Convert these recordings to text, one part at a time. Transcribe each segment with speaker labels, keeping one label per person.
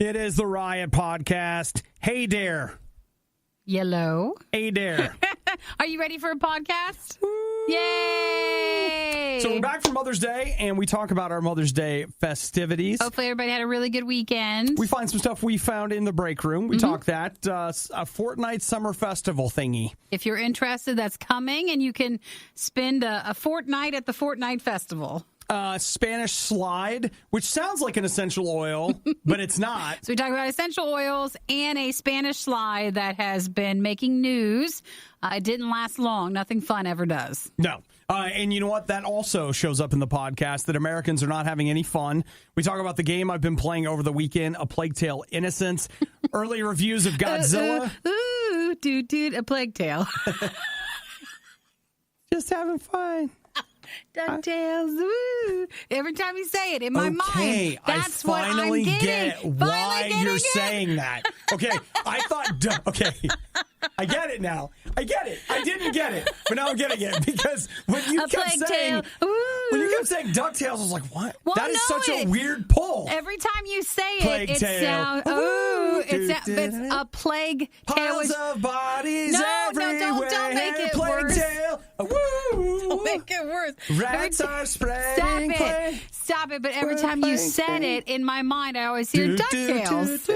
Speaker 1: It is the Riot Podcast. Hey there.
Speaker 2: Yellow.
Speaker 1: Hey there.
Speaker 2: Are you ready for a podcast? Yay!
Speaker 1: So we're back for Mother's Day, and we talk about our Mother's Day festivities.
Speaker 2: Hopefully everybody had a really good weekend.
Speaker 1: We find some stuff we found in the break room. We talk that. A Fortnite summer festival thingy.
Speaker 2: If you're interested, that's coming, and you can spend a fortnight at the Fortnite festival.
Speaker 1: Spanish slide, which sounds like an essential oil, but it's not.
Speaker 2: So we talk about essential oils and a Spanish slide that has been making news. It didn't last long. Nothing fun ever does.
Speaker 1: No. And you know what? That also shows up in the podcast, that Americans are not having any fun. We talk about the game I've been playing over the weekend, A Plague Tale: Innocence. Early reviews of Godzilla.
Speaker 2: Dude, A Plague Tale.
Speaker 1: Just having fun.
Speaker 2: DuckTales, woo. Every time you say it in my mind, that's what I'm getting.
Speaker 1: I finally get why you're saying that. Okay, I thought, okay, I get it now. I get it. I didn't get it, but now I'm getting it, because when you kept saying DuckTales, I was like, what?
Speaker 2: Well,
Speaker 1: that is such a weird pull.
Speaker 2: Every time you say
Speaker 1: Plague
Speaker 2: it
Speaker 1: Tale.
Speaker 2: it's a plague tale.
Speaker 1: Piles of bodies everywhere.
Speaker 2: No, don't make it
Speaker 1: Plague
Speaker 2: worse.
Speaker 1: Tale. Woo.
Speaker 2: Don't make it worse.
Speaker 1: Rats are spreading.
Speaker 2: Stop it. But every time you said it, in my mind, I always hear DuckTales.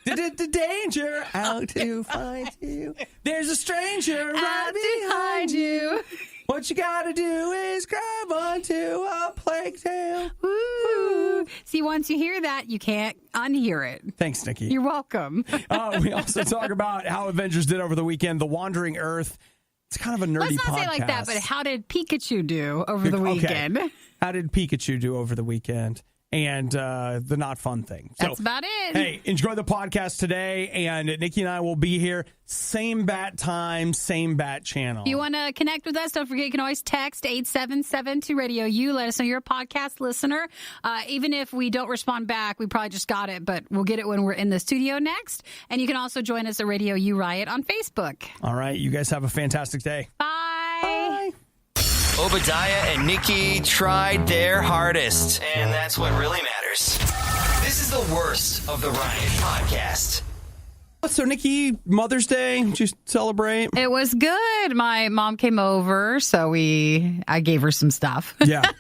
Speaker 1: The danger out to find you. There's a stranger right behind you. What you gotta do is grab onto a plague tale.
Speaker 2: Woo. See, once you hear that, you can't unhear it.
Speaker 1: Thanks, Nikki.
Speaker 2: You're welcome.
Speaker 1: We also talk about how Avengers did over the weekend, The Wandering Earth. It's kind of a nerdy podcast.
Speaker 2: Let's not say it like that, but how did Pikachu do over the weekend?
Speaker 1: Okay. How did Pikachu do over the weekend? And the not fun thing.
Speaker 2: That's about it.
Speaker 1: Hey, enjoy the podcast today. And Nikki and I will be here. Same bat time, same bat channel.
Speaker 2: If you want to connect with us, don't forget you can always text 877 to RadioU. Let us know you're a podcast listener. Even if we don't respond back, we probably just got it, but we'll get it when we're in the studio next. And you can also join us at RadioU Riot on Facebook. All
Speaker 1: right. You guys have a fantastic day.
Speaker 2: Bye.
Speaker 1: Bye.
Speaker 3: Obadiah and Nikki tried their hardest, and that's what really matters. This is the worst of the Riot Podcast.
Speaker 1: So, Nikki, Mother's Day, did you celebrate?
Speaker 2: It was good. My mom came over, so I gave her some stuff.
Speaker 1: Yeah.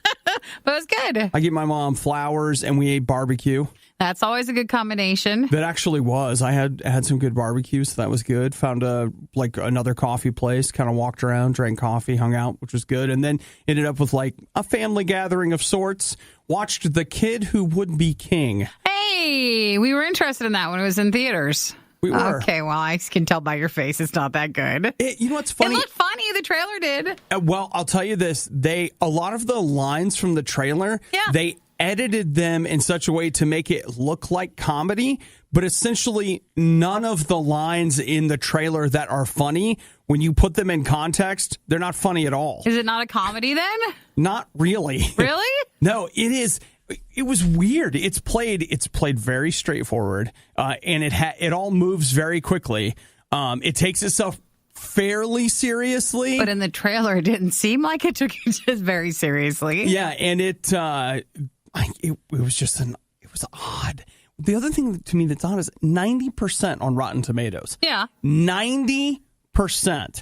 Speaker 2: But it was good.
Speaker 1: I gave my mom flowers, and we ate barbecue.
Speaker 2: That's always a good combination.
Speaker 1: That actually was. I had some good barbecue, so that was good. Found another coffee place, kind of walked around, drank coffee, hung out, which was good. And then ended up with a family gathering of sorts. Watched The Kid Who Would Be King.
Speaker 2: Hey, we were interested in that when it was in theaters.
Speaker 1: We were.
Speaker 2: Okay, well, I can tell by your face it's not that good.
Speaker 1: You know what's funny?
Speaker 2: It looked funny. The trailer did.
Speaker 1: Well, I'll tell you this. A lot of the lines from the trailer, they edited them in such a way to make it look like comedy, but essentially none of the lines in the trailer that are funny, when you put them in context, they're not funny at all.
Speaker 2: Is it not a comedy then?
Speaker 1: Not really.
Speaker 2: Really?
Speaker 1: No, it is. It was weird. It's played very straightforward, and it all moves very quickly. It takes itself fairly seriously,
Speaker 2: but in the trailer, it didn't seem like it took it just very seriously.
Speaker 1: Yeah, and it was odd. The other thing to me that's odd is 90% on Rotten Tomatoes.
Speaker 2: Yeah,
Speaker 1: 90%.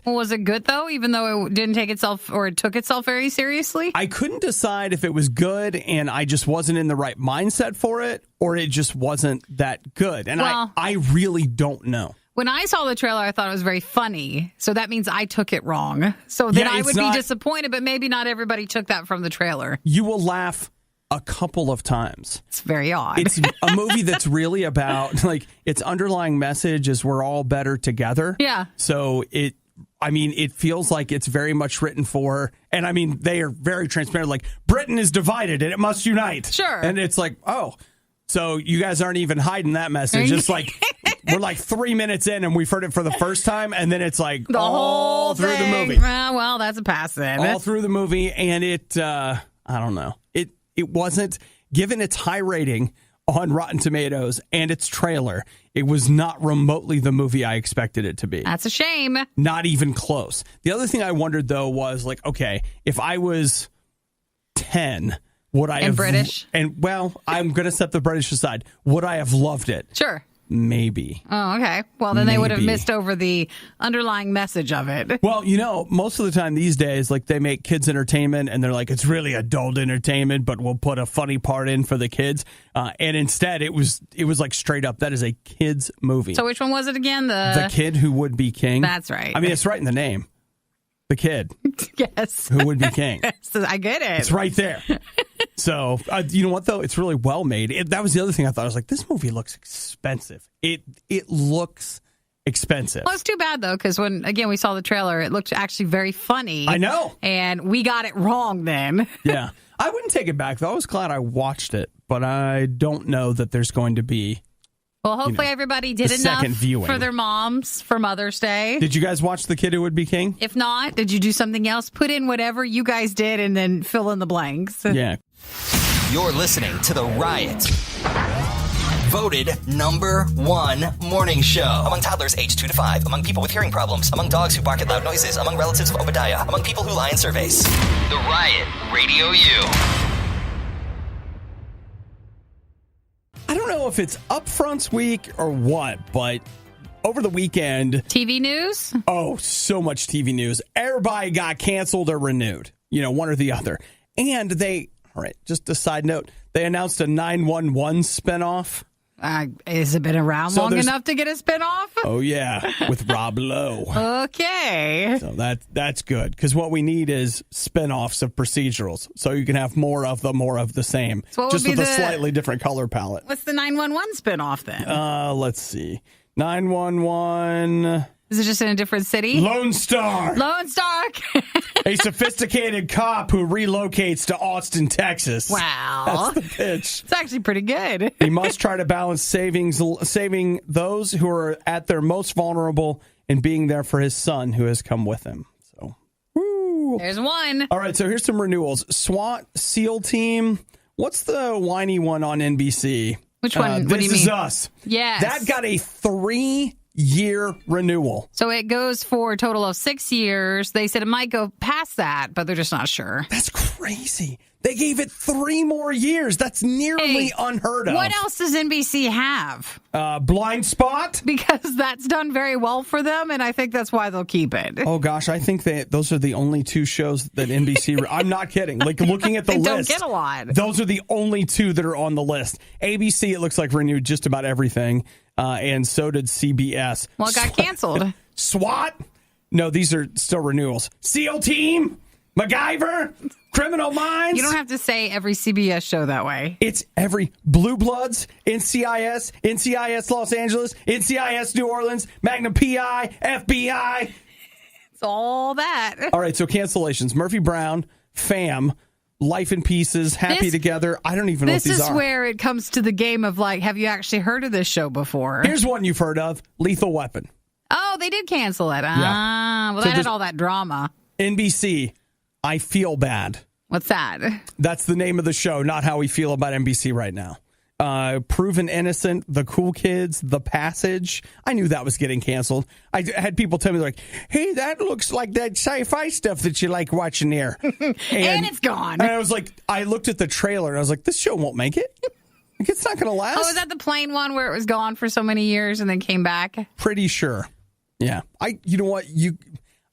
Speaker 2: Well, was it good though? Even though it didn't take itself, or it took itself very seriously.
Speaker 1: I couldn't decide if it was good, and I just wasn't in the right mindset for it, or it just wasn't that good. And I really don't know.
Speaker 2: When I saw the trailer, I thought it was very funny. So that means I took it wrong. So then I would be disappointed, but maybe not everybody took that from the trailer.
Speaker 1: You will laugh a couple of times.
Speaker 2: It's very odd.
Speaker 1: It's a movie that's really about, its underlying message is we're all better together.
Speaker 2: Yeah.
Speaker 1: So it feels like it's very much written for, and they are very transparent, Britain is divided and it must unite.
Speaker 2: Sure.
Speaker 1: And it's so you guys aren't even hiding that message. It's we're 3 minutes in and we've heard it for the first time, and then it's the all through the movie.
Speaker 2: Well, that's a pass then.
Speaker 1: All through the movie, and I don't know. It wasn't, given its high rating on Rotten Tomatoes and its trailer, it was not remotely the movie I expected it to be.
Speaker 2: That's a shame.
Speaker 1: Not even close. The other thing I wondered, though, was okay, if I was 10, Would I have
Speaker 2: British?
Speaker 1: And well, I'm going to set the British aside. Would I have loved it?
Speaker 2: Sure.
Speaker 1: Maybe.
Speaker 2: Oh, okay. Well, then they would have missed over the underlying message of it.
Speaker 1: Well, most of the time these days, like they make kids entertainment and they're like, it's really adult entertainment, but we'll put a funny part in for the kids. And instead it was like straight up, that is a kid's movie.
Speaker 2: So which one was it again?
Speaker 1: The Kid Who Would Be King.
Speaker 2: That's right.
Speaker 1: I mean, it's right in the name. The Kid.
Speaker 2: Yes.
Speaker 1: Who Would Be King.
Speaker 2: So I get it.
Speaker 1: It's right there. So, you know what, though? It's really well made. That was the other thing I thought. I was like, this movie looks expensive. It looks expensive.
Speaker 2: Well, it's too bad, though, because when, again, we saw the trailer, it looked actually very funny.
Speaker 1: I know.
Speaker 2: And we got it wrong then.
Speaker 1: Yeah. I wouldn't take it back, though. I was glad I watched it, but I don't know that there's going to be...
Speaker 2: Well, hopefully everybody did enough for their moms for Mother's Day.
Speaker 1: Did you guys watch The Kid Who Would Be King?
Speaker 2: If not, did you do something else? Put in whatever you guys did and then fill in the blanks.
Speaker 1: Yeah.
Speaker 3: You're listening to The Riot. Voted #1 morning show. Among toddlers aged 2 to 5. Among people with hearing problems. Among dogs who bark at loud noises. Among relatives of Obadiah. Among people who lie in surveys. The Riot, Radio U.
Speaker 1: I don't know if it's Upfronts week or what, but over the weekend...
Speaker 2: TV news?
Speaker 1: Oh, so much TV news. Everybody got canceled or renewed. One or the other. And all right, just a side note, they announced a 911 spinoff.
Speaker 2: Has it been around long enough to get a spinoff?
Speaker 1: Oh, yeah, with Rob Lowe.
Speaker 2: Okay.
Speaker 1: So that's good, because what we need is spinoffs of procedurals, so you can have more of the same,
Speaker 2: so
Speaker 1: just with a slightly different color palette.
Speaker 2: What's the 911 spinoff then?
Speaker 1: Let's see. 911...
Speaker 2: Is it just in a different city?
Speaker 1: Lone Star. A sophisticated cop who relocates to Austin, Texas.
Speaker 2: Wow.
Speaker 1: That's the pitch.
Speaker 2: It's actually pretty good.
Speaker 1: He must try to balance saving those who are at their most vulnerable and being there for his son who has come with him. So, woo.
Speaker 2: There's one.
Speaker 1: All right, so here's some renewals. SWAT SEAL Team. What's the whiny one on NBC?
Speaker 2: Which one? What do you mean?
Speaker 1: This Is Us.
Speaker 2: Yes.
Speaker 1: That got a 3-year renewal.
Speaker 2: So it goes for a total of 6 years. They said it might go past that, but they're just not sure.
Speaker 1: That's crazy. They gave it 3 more years. That's nearly unheard of.
Speaker 2: What else does NBC have?
Speaker 1: Blind Spot?
Speaker 2: Because that's done very well for them, and I think that's why they'll keep it.
Speaker 1: Oh, gosh. I think those are the only 2 shows that NBC... I'm not kidding. Like, looking at the
Speaker 2: they
Speaker 1: list...
Speaker 2: don't get a lot.
Speaker 1: Those are the only 2 that are on the list. ABC, it looks like, renewed just about everything, and so did CBS.
Speaker 2: Well, it got canceled.
Speaker 1: SWAT? No, these are still renewals. SEAL Team? MacGyver? Criminal Minds?
Speaker 2: You don't have to say every CBS show that way.
Speaker 1: It's every Blue Bloods, NCIS Los Angeles, NCIS New Orleans, Magnum PI, FBI.
Speaker 2: It's all that.
Speaker 1: All right, so cancellations. Murphy Brown, FAM, Life in Pieces, Happy Together. I don't even know what these are.
Speaker 2: This is where it comes to the game of, like, have you actually heard of this show before?
Speaker 1: Here's one you've heard of, Lethal Weapon.
Speaker 2: Oh, they did cancel it.
Speaker 1: Yeah.
Speaker 2: Well, that had all that drama.
Speaker 1: NBC, I Feel Bad.
Speaker 2: What's that?
Speaker 1: That's the name of the show, not how we feel about NBC right now. Proven Innocent, The Cool Kids, The Passage. I knew that was getting canceled. I had people tell me, like, hey, that looks like that sci-fi stuff that you like watching here.
Speaker 2: And it's gone.
Speaker 1: And I was like, I looked at the trailer and I was like, this show won't make it. Like, it's not going to last.
Speaker 2: Oh, was that the plane one where it was gone for so many years and then came back?
Speaker 1: Pretty sure. Yeah. You know what?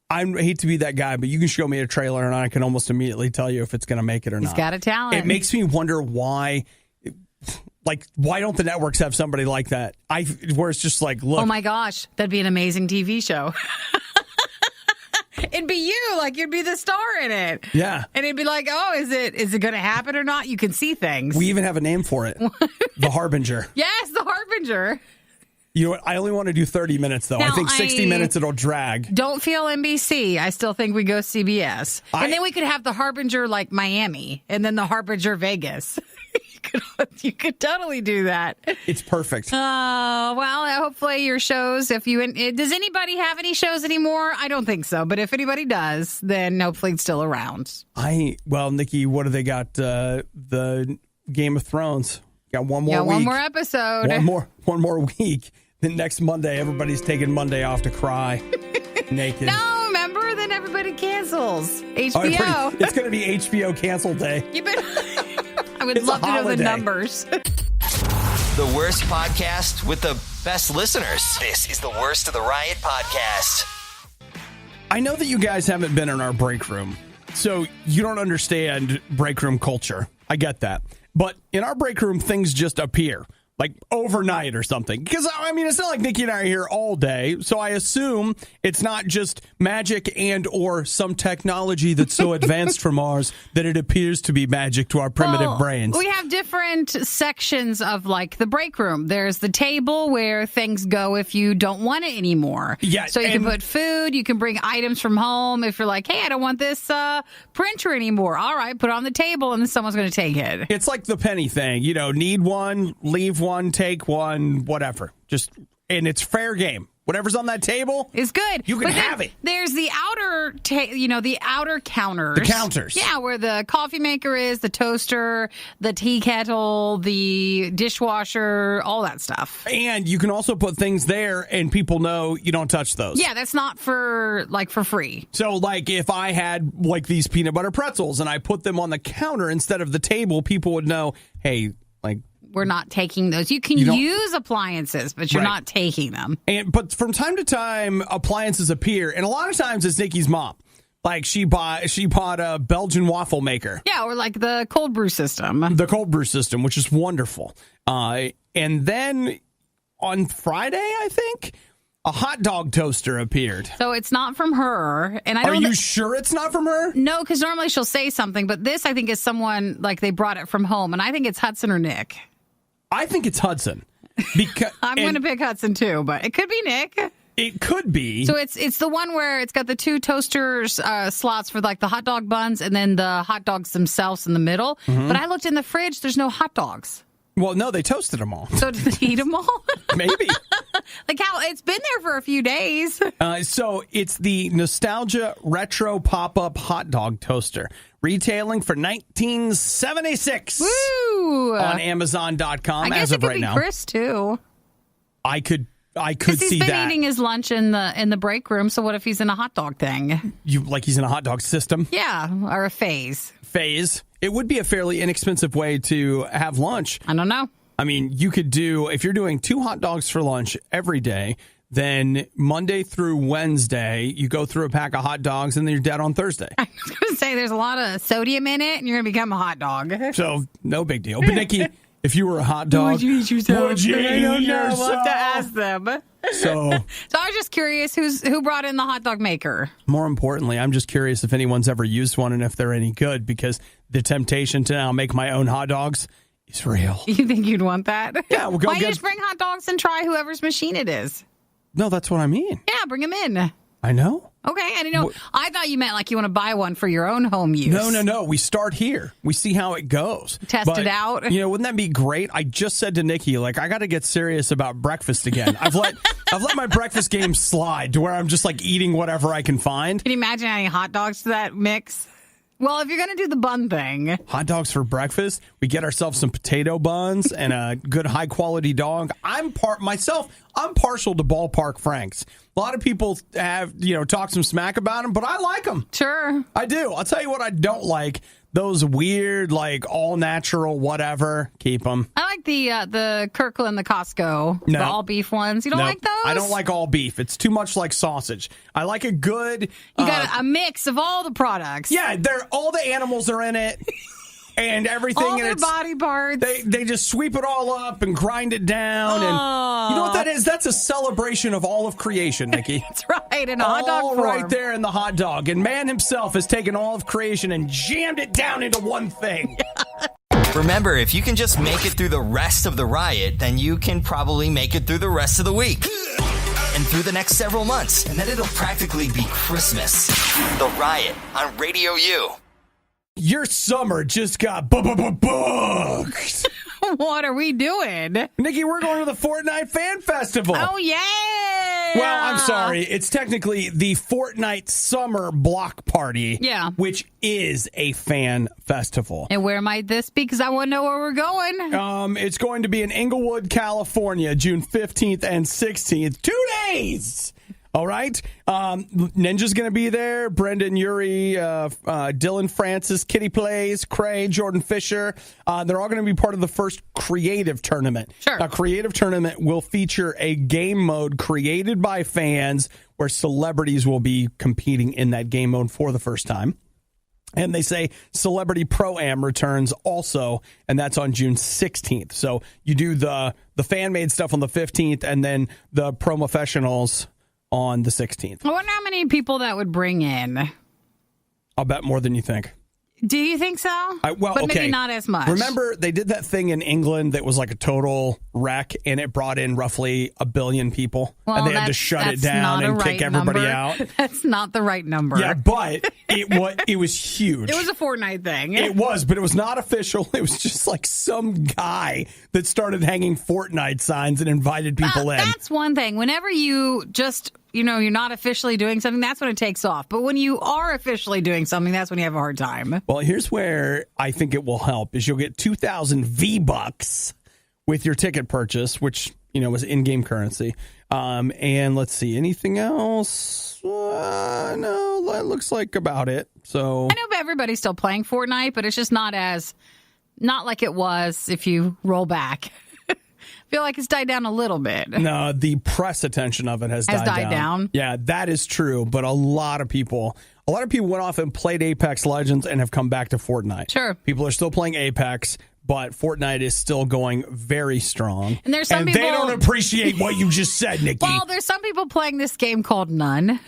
Speaker 1: I hate to be that guy, but you can show me a trailer and I can almost immediately tell you if it's going to make it or not.
Speaker 2: He's got a talent.
Speaker 1: It makes me wonder why don't the networks have somebody like that? Where it's just like, look.
Speaker 2: Oh my gosh, that'd be an amazing TV show. It'd be you, like you'd be the star in it.
Speaker 1: Yeah.
Speaker 2: And it'd be like, oh, is it going to happen or not? You can see things.
Speaker 1: We even have a name for it. The Harbinger.
Speaker 2: Yes, The Harbinger.
Speaker 1: You know what? I only want to do 30 minutes, though.
Speaker 2: Now,
Speaker 1: I think 60 minutes it'll drag.
Speaker 2: Don't feel NBC. I still think we go CBS. And then we could have The Harbinger like Miami and then The Harbinger Vegas. You could totally do that.
Speaker 1: It's perfect.
Speaker 2: Well, hopefully your shows, does anybody have any shows anymore? I don't think so. But if anybody does, then hopefully it's still around.
Speaker 1: Nikki, what do they got? The Game of Thrones. Got one more week.
Speaker 2: One more episode.
Speaker 1: One more week. Then next Monday, everybody's taking Monday off to cry naked.
Speaker 2: No, remember? Then everybody cancels. HBO.
Speaker 1: It's going to be HBO cancel day.
Speaker 2: You better... would love to know the numbers.
Speaker 3: The worst podcast with the best listeners. This is the Worst of the Riot podcast.
Speaker 1: I know that you guys haven't been in our break room, so you don't understand break room culture. I get that. But in our break room, things just appear. Like overnight or something. Because, I mean, it's not like Nikki and I are here all day. So I assume it's not just magic and or some technology that's so advanced from ours that it appears to be magic to our primitive brains.
Speaker 2: We have different sections of, like, the break room. There's the table where things go if you don't want it anymore.
Speaker 1: Yeah,
Speaker 2: so you can put food. You can bring items from home. If you're like, hey, I don't want this printer anymore. All right, put it on the table, and then someone's going to take it.
Speaker 1: It's like the penny thing. You know, need one, leave one, take one, whatever. And it's fair game. Whatever's on that table
Speaker 2: is good.
Speaker 1: You can have it.
Speaker 2: There's the outer, the outer counters.
Speaker 1: The counters.
Speaker 2: Yeah, where the coffee maker is, the toaster, the tea kettle, the dishwasher, all that stuff.
Speaker 1: And you can also put things there, and people know you don't touch those.
Speaker 2: Yeah, that's not for free.
Speaker 1: So, like, if I had, like, these peanut butter pretzels and I put them on the counter instead of the table, people would know, hey, like,
Speaker 2: we're not taking those. You can use appliances, but you're not taking them.
Speaker 1: But from time to time, appliances appear, and a lot of times it's Nikki's mom. Like she bought a Belgian waffle maker.
Speaker 2: Yeah, or like the cold brew system.
Speaker 1: The cold brew system, which is wonderful. And then on Friday, I think, a hot dog toaster appeared.
Speaker 2: So it's not from her. And
Speaker 1: Are you sure it's not from her?
Speaker 2: No, because normally she'll say something, but this I think is someone like they brought it from home, and I think it's Hudson or Nick.
Speaker 1: I think it's Hudson. Because
Speaker 2: I'm going to pick Hudson too, but it could be Nick.
Speaker 1: It could be.
Speaker 2: So it's the one where it's got the two toasters slots for like the hot dog buns and then the hot dogs themselves in the middle. Mm-hmm. But I looked in the fridge. There's no hot dogs.
Speaker 1: Well, no, they toasted them all.
Speaker 2: So did they eat them all?
Speaker 1: Maybe.
Speaker 2: Like how it's been there for a few days.
Speaker 1: So it's the Nostalgia Retro Pop-Up Hot Dog Toaster. Retailing for $19.76.
Speaker 2: Woo!
Speaker 1: On Amazon.com as of right now.
Speaker 2: I guess it could be Chris too.
Speaker 1: I could see that.
Speaker 2: He's been eating his lunch in the break room. So what if he's in a hot dog thing?
Speaker 1: He's in a hot dog system?
Speaker 2: Yeah, or a phase.
Speaker 1: It would be a fairly inexpensive way to have lunch.
Speaker 2: I don't know.
Speaker 1: I mean, you could do, if you're doing 2 hot dogs for lunch every day, then Monday through Wednesday, you go through a pack of hot dogs, and then you're dead on Thursday.
Speaker 2: I was going to say, there's a lot of sodium in it, and you're going to become a hot dog.
Speaker 1: So, no big deal. But, Nikki, if you were a hot dog,
Speaker 2: would you eat yourself?
Speaker 1: Would you
Speaker 2: I don't
Speaker 1: eat
Speaker 2: know.
Speaker 1: yourself?
Speaker 2: We'll have to ask them.
Speaker 1: So
Speaker 2: I was just curious who brought in the hot dog maker.
Speaker 1: More importantly, I'm just curious if anyone's ever used one and if they're any good, because the temptation to now make my own hot dogs is real.
Speaker 2: You think you'd want that?
Speaker 1: Yeah, we'll go.
Speaker 2: Why don't you just bring hot dogs and try whoever's machine it is?
Speaker 1: No, that's what I mean.
Speaker 2: Yeah, bring them in.
Speaker 1: I know.
Speaker 2: Okay, I didn't know. I thought you meant like you want to buy one for your own home use.
Speaker 1: No. We start here. We see how it goes.
Speaker 2: Test it out.
Speaker 1: Wouldn't that be great? I just said to Nikki, like, I got to get serious about breakfast again. I've let my breakfast game slide to where I'm just like eating whatever I can find.
Speaker 2: Can you imagine adding hot dogs to that mix? Well, if you're going to do the bun thing.
Speaker 1: Hot dogs for breakfast, we get ourselves some potato buns and a good high-quality dog. I'm partial to Ballpark Franks. A lot of people have, talk some smack about them, but I like them.
Speaker 2: Sure.
Speaker 1: I do. I'll tell you what I don't like. Those weird, like, all-natural whatever. Keep them.
Speaker 2: I like the Kirkland, the Costco, the all-beef ones. You don't like those?
Speaker 1: I don't like all beef. It's too much like sausage. I like a good...
Speaker 2: You got a mix of all the products.
Speaker 1: Yeah, all the animals are in it. And everything.
Speaker 2: All their body parts.
Speaker 1: They just sweep it all up and grind it down. And you know what that is? That's a celebration of all of creation, Nikki.
Speaker 2: That's right, in a hot dog form.
Speaker 1: Right there in the hot dog. And man himself has taken all of creation and jammed it down into one thing.
Speaker 3: Remember, if you can just make it through the rest of the riot, then you can probably make it through the rest of the week. And through the next several months. And then it'll practically be Christmas. The Riot on Radio U.
Speaker 1: Your summer just got booked.
Speaker 2: What are we doing?
Speaker 1: Nikki, we're going to the Fortnite Fan Festival.
Speaker 2: Oh, yeah.
Speaker 1: Well, I'm sorry. It's technically the Fortnite Summer Block Party.
Speaker 2: Yeah.
Speaker 1: Which is a fan festival.
Speaker 2: And where might this be? Because I want to know where we're going.
Speaker 1: It's going to be in Inglewood, California, June 15th and 16th. 2 days All right. Ninja's going to be there. Brendan, Yuri, Dylan Francis, Kitty Plays, Cray, Jordan Fisher. They're all going to be part of the first creative tournament.
Speaker 2: Sure.
Speaker 1: A creative tournament will feature a game mode created by fans where celebrities will be competing in that game mode for the first time. And they say Celebrity Pro-Am returns also, and that's on June 16th. So you do the fan-made stuff on the 15th, and then the Pro-Professionals on the 16th.
Speaker 2: I wonder how many people that would bring in.
Speaker 1: I'll bet more than you think.
Speaker 2: Do you think so? But
Speaker 1: okay.
Speaker 2: maybe not as much.
Speaker 1: Remember, they did that thing in England that was like a total wreck, and it brought in roughly 1 billion people, and they had to shut it down and kick everybody out.
Speaker 2: That's not the right number.
Speaker 1: Yeah, but it was huge.
Speaker 2: It was a Fortnite thing.
Speaker 1: It was, but it was not official. It was just like some guy that started hanging Fortnite signs and invited people in.
Speaker 2: That's one thing. Whenever you just... you're not officially doing something, that's when it takes off. But when you are officially doing something, that's when you have a hard time.
Speaker 1: Well, here's where I think it will help is you'll get 2,000 V-Bucks with your ticket purchase, which, was in-game currency. And let's see, anything else? No, that looks like about it. So
Speaker 2: I know everybody's still playing Fortnite, but it's just not like it was if you roll back. I feel like it's died down a little bit.
Speaker 1: No, the press attention of it has died down. Yeah, that is true. But a lot of people went off and played Apex Legends and have come back to Fortnite.
Speaker 2: Sure.
Speaker 1: People are still playing Apex, but Fortnite is still going very strong.
Speaker 2: And there's some people...
Speaker 1: they don't appreciate what you just said, Nikki.
Speaker 2: Well, there's some people playing this game called None.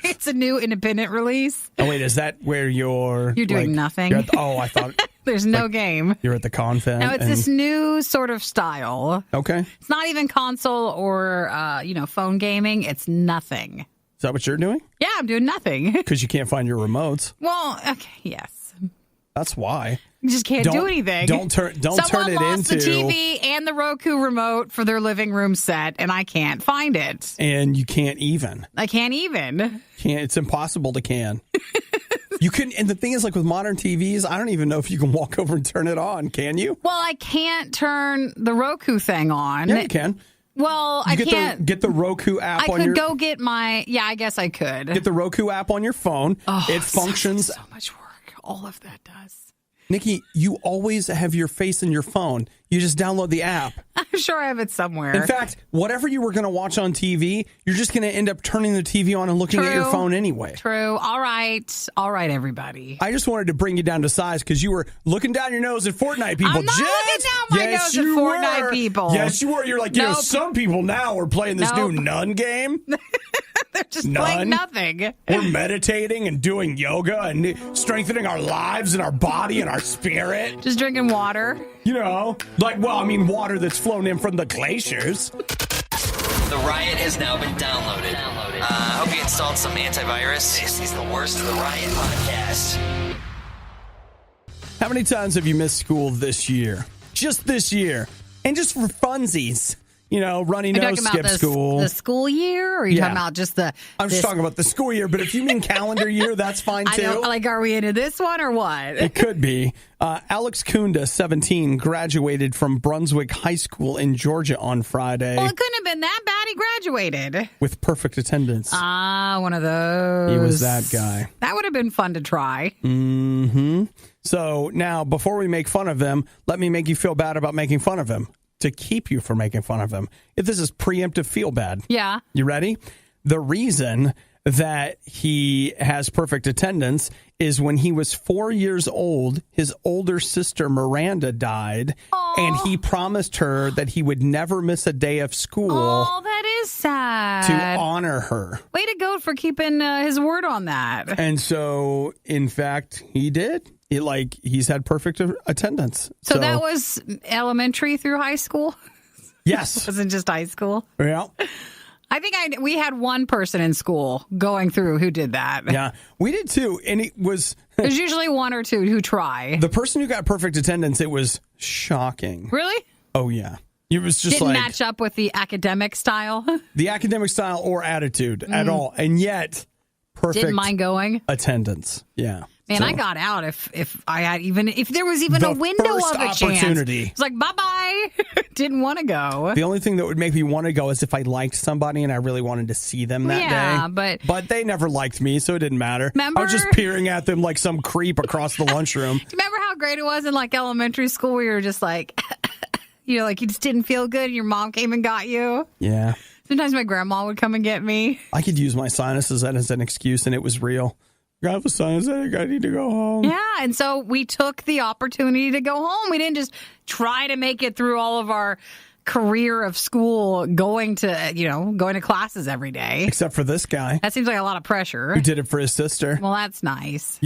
Speaker 2: It's a new independent release.
Speaker 1: Oh, wait, is that where you're
Speaker 2: doing nothing?
Speaker 1: I thought...
Speaker 2: There's no game.
Speaker 1: You're at the convent.
Speaker 2: No, it's this new sort of style.
Speaker 1: Okay.
Speaker 2: It's not even console or, phone gaming. It's nothing.
Speaker 1: Is that what you're doing?
Speaker 2: Yeah, I'm doing nothing.
Speaker 1: Because you can't find your remotes.
Speaker 2: Well, okay, yes.
Speaker 1: That's why.
Speaker 2: You just can't do anything.
Speaker 1: Don't turn it into...
Speaker 2: Someone lost the TV and the Roku remote for their living room set, and I can't find it.
Speaker 1: And you can't even.
Speaker 2: I can't even.
Speaker 1: It's impossible to can. You can, and the thing is, like with modern TVs, I don't even know if you can walk over and turn it on. Can you?
Speaker 2: Well, I can't turn the Roku thing on.
Speaker 1: Yeah, you can.
Speaker 2: Well, I can't
Speaker 1: get the Roku app on your...
Speaker 2: I could go get my... Yeah, I guess I could.
Speaker 1: Get the Roku app on your phone.
Speaker 2: Oh,
Speaker 1: it functions...
Speaker 2: So much work. All of that does.
Speaker 1: Nikki, you always have your face in your phone. You just download the app.
Speaker 2: I'm sure I have it somewhere.
Speaker 1: In fact, whatever you were going to watch on TV, you're just going to end up turning the TV on and looking at your phone anyway.
Speaker 2: True. All right, everybody.
Speaker 1: I just wanted to bring you down to size because you were looking down your nose at Fortnite people.
Speaker 2: I'm not looking down my nose at Fortnite people.
Speaker 1: Yes, you were. You're like, some people now are playing this new Nun game.
Speaker 2: They're just playing nothing.
Speaker 1: We're meditating and doing yoga and strengthening our lives and our body and our spirit.
Speaker 2: Just drinking water.
Speaker 1: Water that's flown in from the glaciers.
Speaker 3: The Riot has now been downloaded. Hope you installed some antivirus. This is the worst of the Riot podcast.
Speaker 1: How many times have you missed school this year? Just this year. And just for funsies. Runny nose, skip school.
Speaker 2: The school year? Or are you talking about just the...
Speaker 1: I'm just talking about the school year, but if you mean calendar year, that's fine too.
Speaker 2: I know, are we into this one or what?
Speaker 1: It could be. Alex Kunda, 17, graduated from Brunswick High School in Georgia on Friday.
Speaker 2: Well, it couldn't have been that bad. He graduated.
Speaker 1: With perfect attendance.
Speaker 2: One of those.
Speaker 1: He was that guy.
Speaker 2: That would have been fun to try.
Speaker 1: Mm-hmm. So now, before we make fun of him, let me make you feel bad about making fun of him. To keep you from making fun of him. If this is preemptive feel bad.
Speaker 2: Yeah.
Speaker 1: You ready? The reason that he has perfect attendance is when he was 4 years old, his older sister Miranda died. Aww. And he promised her that he would never miss a day of school.
Speaker 2: Oh, that is sad.
Speaker 1: To honor her.
Speaker 2: Way to go for keeping his word on that.
Speaker 1: And so, in fact, he did. He's had perfect attendance.
Speaker 2: So that was elementary through high school?
Speaker 1: Yes.
Speaker 2: It wasn't just high school?
Speaker 1: Yeah.
Speaker 2: I think we had one person in school going through who did that.
Speaker 1: Yeah, we did too. And it was...
Speaker 2: There's usually one or two who try.
Speaker 1: The person who got perfect attendance, it was shocking.
Speaker 2: Really?
Speaker 1: Oh, yeah. It was just
Speaker 2: Didn't match up with the academic style?
Speaker 1: The academic style or attitude at all. And yet, perfect...
Speaker 2: Didn't mind going?
Speaker 1: Attendance. Yeah.
Speaker 2: Man, I got out if there was even a window of a
Speaker 1: opportunity.
Speaker 2: Chance. It's like, bye-bye. Didn't want to go.
Speaker 1: The only thing that would make me want to go is if I liked somebody and I really wanted to see them that day. But they never liked me, so it didn't matter.
Speaker 2: Remember?
Speaker 1: I was just peering at them like some creep across the lunchroom.
Speaker 2: Do you remember how great it was in like elementary school where you were just like, like you just didn't feel good and your mom came and got you?
Speaker 1: Yeah.
Speaker 2: Sometimes my grandma would come and get me.
Speaker 1: I could use my sinuses as an excuse, and it was real. I have a sinus headache. I need to go home.
Speaker 2: Yeah, and so we took the opportunity to go home. We didn't just try to make it through all of our career of school going to classes every day.
Speaker 1: Except for this guy.
Speaker 2: That seems like a lot of pressure.
Speaker 1: Who did it for his sister.
Speaker 2: Well, that's nice.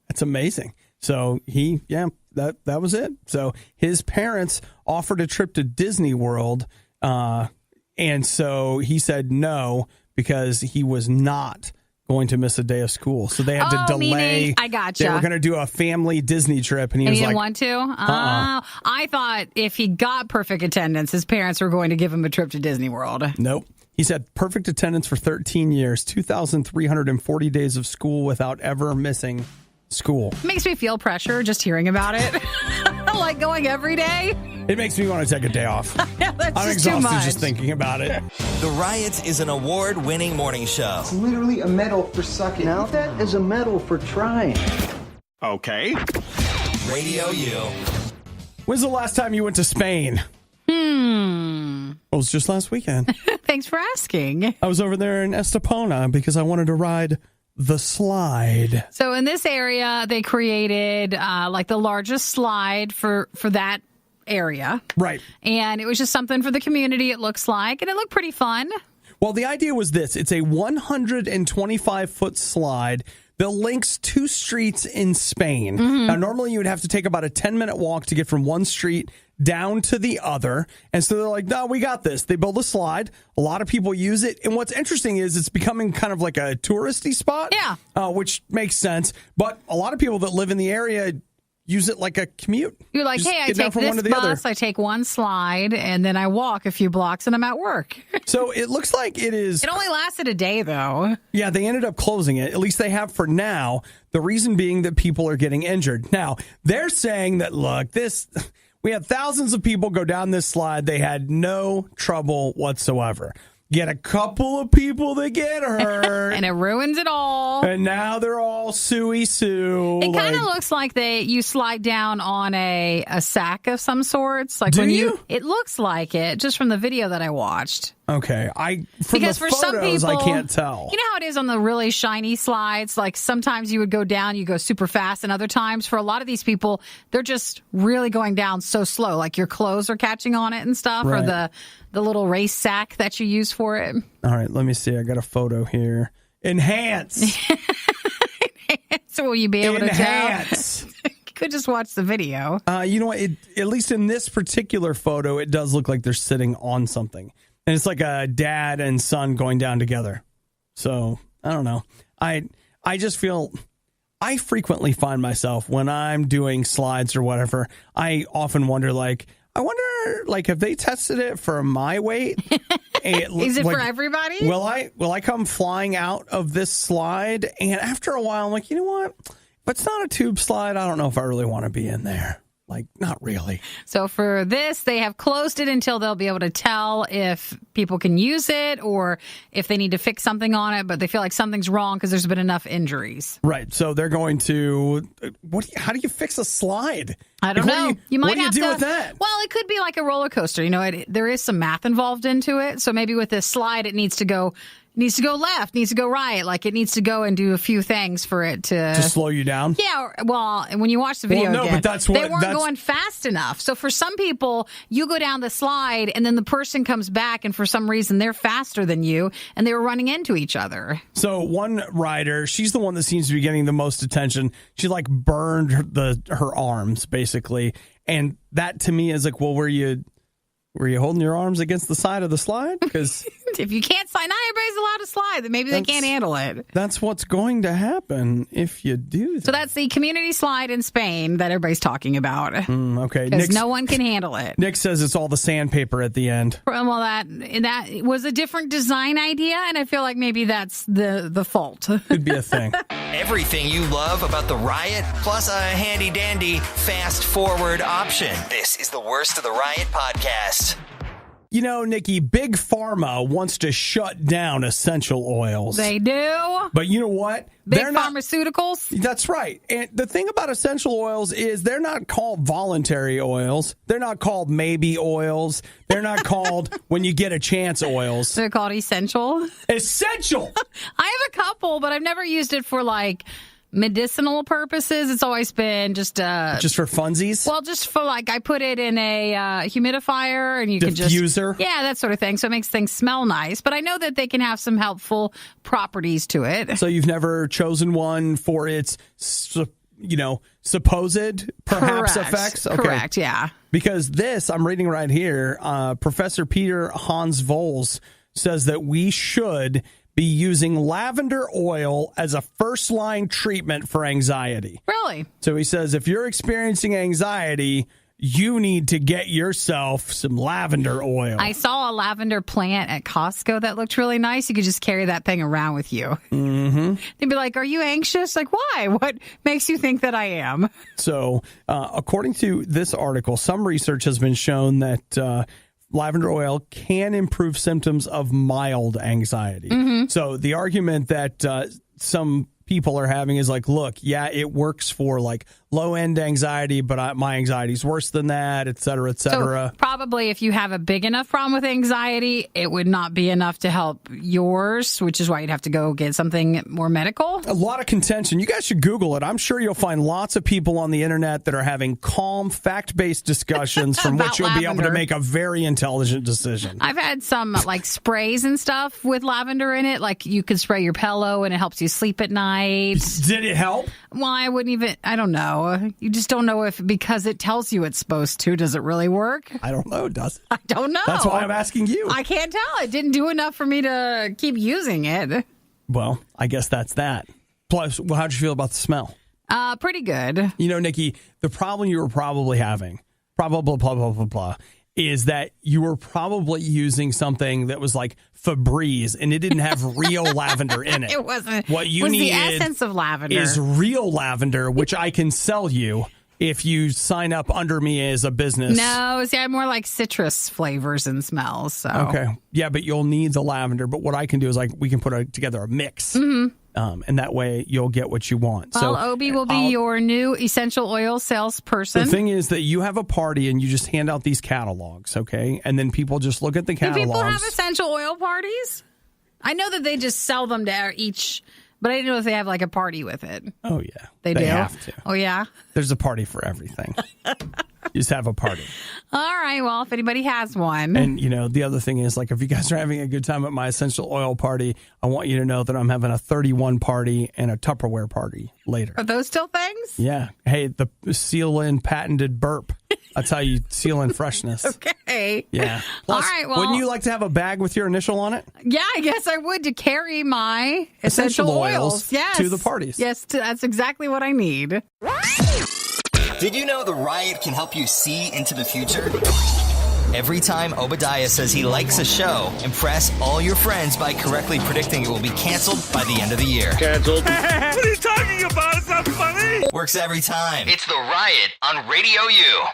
Speaker 1: That's amazing. So that was it. So his parents offered a trip to Disney World, and so he said no because he was not going to miss a day of school. So they had to delay.
Speaker 2: I gotcha.
Speaker 1: They were going to do a family Disney trip, and he was
Speaker 2: didn't
Speaker 1: like,
Speaker 2: want to? I thought if he got perfect attendance, his parents were going to give him a trip to Disney World.
Speaker 1: Nope. He's had perfect attendance for 13 years, 2,340 days of school without ever missing school.
Speaker 2: It makes me feel pressure just hearing about it. Like going every day.
Speaker 1: It makes me want to take a day off.
Speaker 2: Yeah, that's
Speaker 1: I'm
Speaker 2: just too
Speaker 1: exhausted
Speaker 2: much.
Speaker 1: just thinking about it.
Speaker 3: The Riot is an award-winning morning show.
Speaker 4: It's literally a medal for sucking. Now that is a medal for trying.
Speaker 1: Okay.
Speaker 3: Radio U.
Speaker 1: When's the last time you went to Spain? It was just last weekend.
Speaker 2: Thanks for asking.
Speaker 1: I was over there in Estepona because I wanted to ride the slide.
Speaker 2: So in this area, they created like the largest slide for that area.
Speaker 1: Right.
Speaker 2: And it was just something for the community, it looks like. And it looked pretty fun.
Speaker 1: Well, the idea was this. It's a 125-foot slide that links two streets in Spain. Now, normally you would have to take about a 10-minute walk to get from one street down to the other. And so they're like, no, we got this. They build a slide. A lot of people use it. And what's interesting is it's becoming kind of like a touristy spot.
Speaker 2: Yeah.
Speaker 1: Which makes sense. But a lot of people that live in the area use it like a commute.
Speaker 2: You're like,
Speaker 1: Just
Speaker 2: hey, I
Speaker 1: get down
Speaker 2: take
Speaker 1: from one
Speaker 2: this
Speaker 1: to the
Speaker 2: bus,
Speaker 1: other.
Speaker 2: I take one slide, and then I walk a few blocks, and I'm at work.
Speaker 1: So it looks like it is.
Speaker 2: It only lasted a day, though.
Speaker 1: Yeah, they ended up closing it. At least they have for now. The reason being that people are getting injured. Now, they're saying that, look, we had thousands of people go down this slide. They had no trouble whatsoever. Get a couple of people that get hurt.
Speaker 2: And it ruins it all.
Speaker 1: And now they're all suey-sue.
Speaker 2: It kind of looks like you slide down on a sack of some sorts. Like
Speaker 1: Do
Speaker 2: when
Speaker 1: you?
Speaker 2: It looks like it, just from the video that I watched.
Speaker 1: Okay. Because
Speaker 2: for
Speaker 1: photos,
Speaker 2: some people,
Speaker 1: I can't tell.
Speaker 2: You know how it is on the really shiny slides? Like sometimes you would go down, you go super fast, and other times for a lot of these people, they're just really going down so slow. Like your clothes are catching on it and stuff,
Speaker 1: Right.
Speaker 2: or the little race sack that you use for it.
Speaker 1: All right, let me see. I got a photo here. Enhance.
Speaker 2: So will you be able to tell?
Speaker 1: Enhance.
Speaker 2: You could just watch the video.
Speaker 1: You know what? At least in this particular photo, it does look like they're sitting on something. And it's like a dad and son going down together. So, I don't know. I just feel... I frequently find myself, when I'm doing slides or whatever, I often wonder, have they tested it for my weight?
Speaker 2: Is it for everybody?
Speaker 1: Will I come flying out of this slide? And after a while, I'm like, you know what? If it's not a tube slide, I don't know if I really want to be in there. Like, not really.
Speaker 2: So for this, they have closed it until they'll be able to tell if people can use it or if they need to fix something on it, but they feel like something's wrong because there's been enough injuries.
Speaker 1: Right. So they're going to... how do you fix a slide?
Speaker 2: I don't know. You might
Speaker 1: what do you
Speaker 2: have
Speaker 1: do with that?
Speaker 2: Well, it could be like a roller coaster. You know, there is some math involved into it. So maybe with this slide, it needs to go left, needs to go right. Like it needs to go and do a few things for it to
Speaker 1: slow you down.
Speaker 2: Yeah. Well, and when you watch the video,
Speaker 1: but
Speaker 2: they weren't going fast enough. So for some people, you go down the slide and then the person comes back, and for some reason they're faster than you, and they were running into each other.
Speaker 1: So one rider, she's the one that seems to be getting the most attention. She like burned her arms basically, and that to me is like, well, were you holding your arms against the side of the slide? Because
Speaker 2: If you can't slide, not everybody's allowed to slide. Then maybe they can't handle it.
Speaker 1: That's what's going to happen if you do that.
Speaker 2: So that's the community slide in Spain that everybody's talking about.
Speaker 1: Okay.
Speaker 2: Because no one can handle it.
Speaker 1: Nick says it's all the sandpaper at the end.
Speaker 2: Well, that was a different design idea, and I feel like maybe that's the fault.
Speaker 1: Could be a thing.
Speaker 3: Everything you love about the Riot, plus a handy-dandy fast-forward option. This is the Worst of the Riot podcast.
Speaker 1: You know, Nikki, Big Pharma wants to shut down essential oils.
Speaker 2: They do.
Speaker 1: But you know what?
Speaker 2: Big pharmaceuticals.
Speaker 1: That's right. And the thing about essential oils is they're not called voluntary oils. They're not called maybe oils. They're not called when you get a chance oils.
Speaker 2: They're called essential.
Speaker 1: Essential.
Speaker 2: I have a couple, but I've never used it for medicinal purposes. It's always been just
Speaker 1: for funsies.
Speaker 2: Well, just for I put it in a humidifier and you can
Speaker 1: diffuser.
Speaker 2: That sort of thing. So it makes things smell nice. But I know that they can have some helpful properties to it.
Speaker 1: So you've never chosen one for its supposed perhaps effects?
Speaker 2: Okay. Correct. Yeah.
Speaker 1: Because I'm reading right here. Professor Peter Hans Vols says that we should be using lavender oil as a first-line treatment for anxiety.
Speaker 2: Really?
Speaker 1: So he says if you're experiencing anxiety, you need to get yourself some lavender oil.
Speaker 2: I saw a lavender plant at Costco that looked really nice. You could just carry that thing around with you.
Speaker 1: Mm-hmm.
Speaker 2: They'd be like, are you anxious? Like, why? What makes you think that I am?
Speaker 1: So according to this article, some research has been shown that lavender oil can improve symptoms of mild anxiety. Mm-hmm. So the argument that some people are having is look, it works for low-end anxiety, but my anxiety is worse than that, et cetera, et cetera.
Speaker 2: So probably if you have a big enough problem with anxiety, it would not be enough to help yours, which is why you'd have to go get something more medical.
Speaker 1: A lot of contention. You guys should Google it. I'm sure you'll find lots of people on the internet that are having calm, fact-based discussions from which you'll be able to make a very intelligent decision.
Speaker 2: I've had some sprays and stuff with lavender in it. You could spray your pillow and it helps you sleep at night.
Speaker 1: Did it help?
Speaker 2: Well, I don't know. You just don't know if because it tells you it's supposed to, does it really work?
Speaker 1: I don't know, does it?
Speaker 2: I don't know.
Speaker 1: That's why I'm asking you.
Speaker 2: I can't tell. It didn't do enough for me to keep using it.
Speaker 1: Well, I guess that's that. Plus, how'd you feel about the smell?
Speaker 2: Pretty good.
Speaker 1: You know, Nikki, the problem you were probably having, blah, blah, blah, blah, blah, is that you were probably using something that was like Febreze and it didn't have real lavender in it.
Speaker 2: It wasn't.
Speaker 1: What you need
Speaker 2: the essence of lavender
Speaker 1: is real lavender, which I can sell you if you sign up under me as a business.
Speaker 2: No, see, I have more like citrus flavors and smells. So.
Speaker 1: Okay. Yeah, but you'll need the lavender. But what I can do is we can put together a mix.
Speaker 2: Mm-hmm.
Speaker 1: And that way you'll get what you want.
Speaker 2: Well, so Obi will be your new essential oil salesperson.
Speaker 1: The thing is that you have a party and you just hand out these catalogs, okay? And then people just look at the catalogs.
Speaker 2: Do people have essential oil parties? I know that they just sell them to each, but I didn't know if they have a party with it.
Speaker 1: Oh, yeah.
Speaker 2: They do?
Speaker 1: Have to.
Speaker 2: Oh, yeah?
Speaker 1: There's a party for everything. You just have a party.
Speaker 2: All right. Well, if anybody has one.
Speaker 1: And, the other thing is, if you guys are having a good time at my essential oil party, I want you to know that I'm having a 31 party and a Tupperware party later.
Speaker 2: Are those still things?
Speaker 1: Yeah. Hey, the seal-in patented burp. That's how you seal in freshness.
Speaker 2: Okay.
Speaker 1: Yeah. Plus,
Speaker 2: all right. Well,
Speaker 1: wouldn't you like to have a bag with your initial on it?
Speaker 2: Yeah, I guess I would, to carry my essential oils. Yes.
Speaker 1: To the parties.
Speaker 2: Yes, that's exactly what I need.
Speaker 3: Did you know the Riot can help you see into the future? Every time Obadiah says he likes a show, impress all your friends by correctly predicting it will be canceled by the end of the year.
Speaker 5: Canceled. What are you talking about? It's not funny.
Speaker 3: Works every time. It's the Riot on RadioU.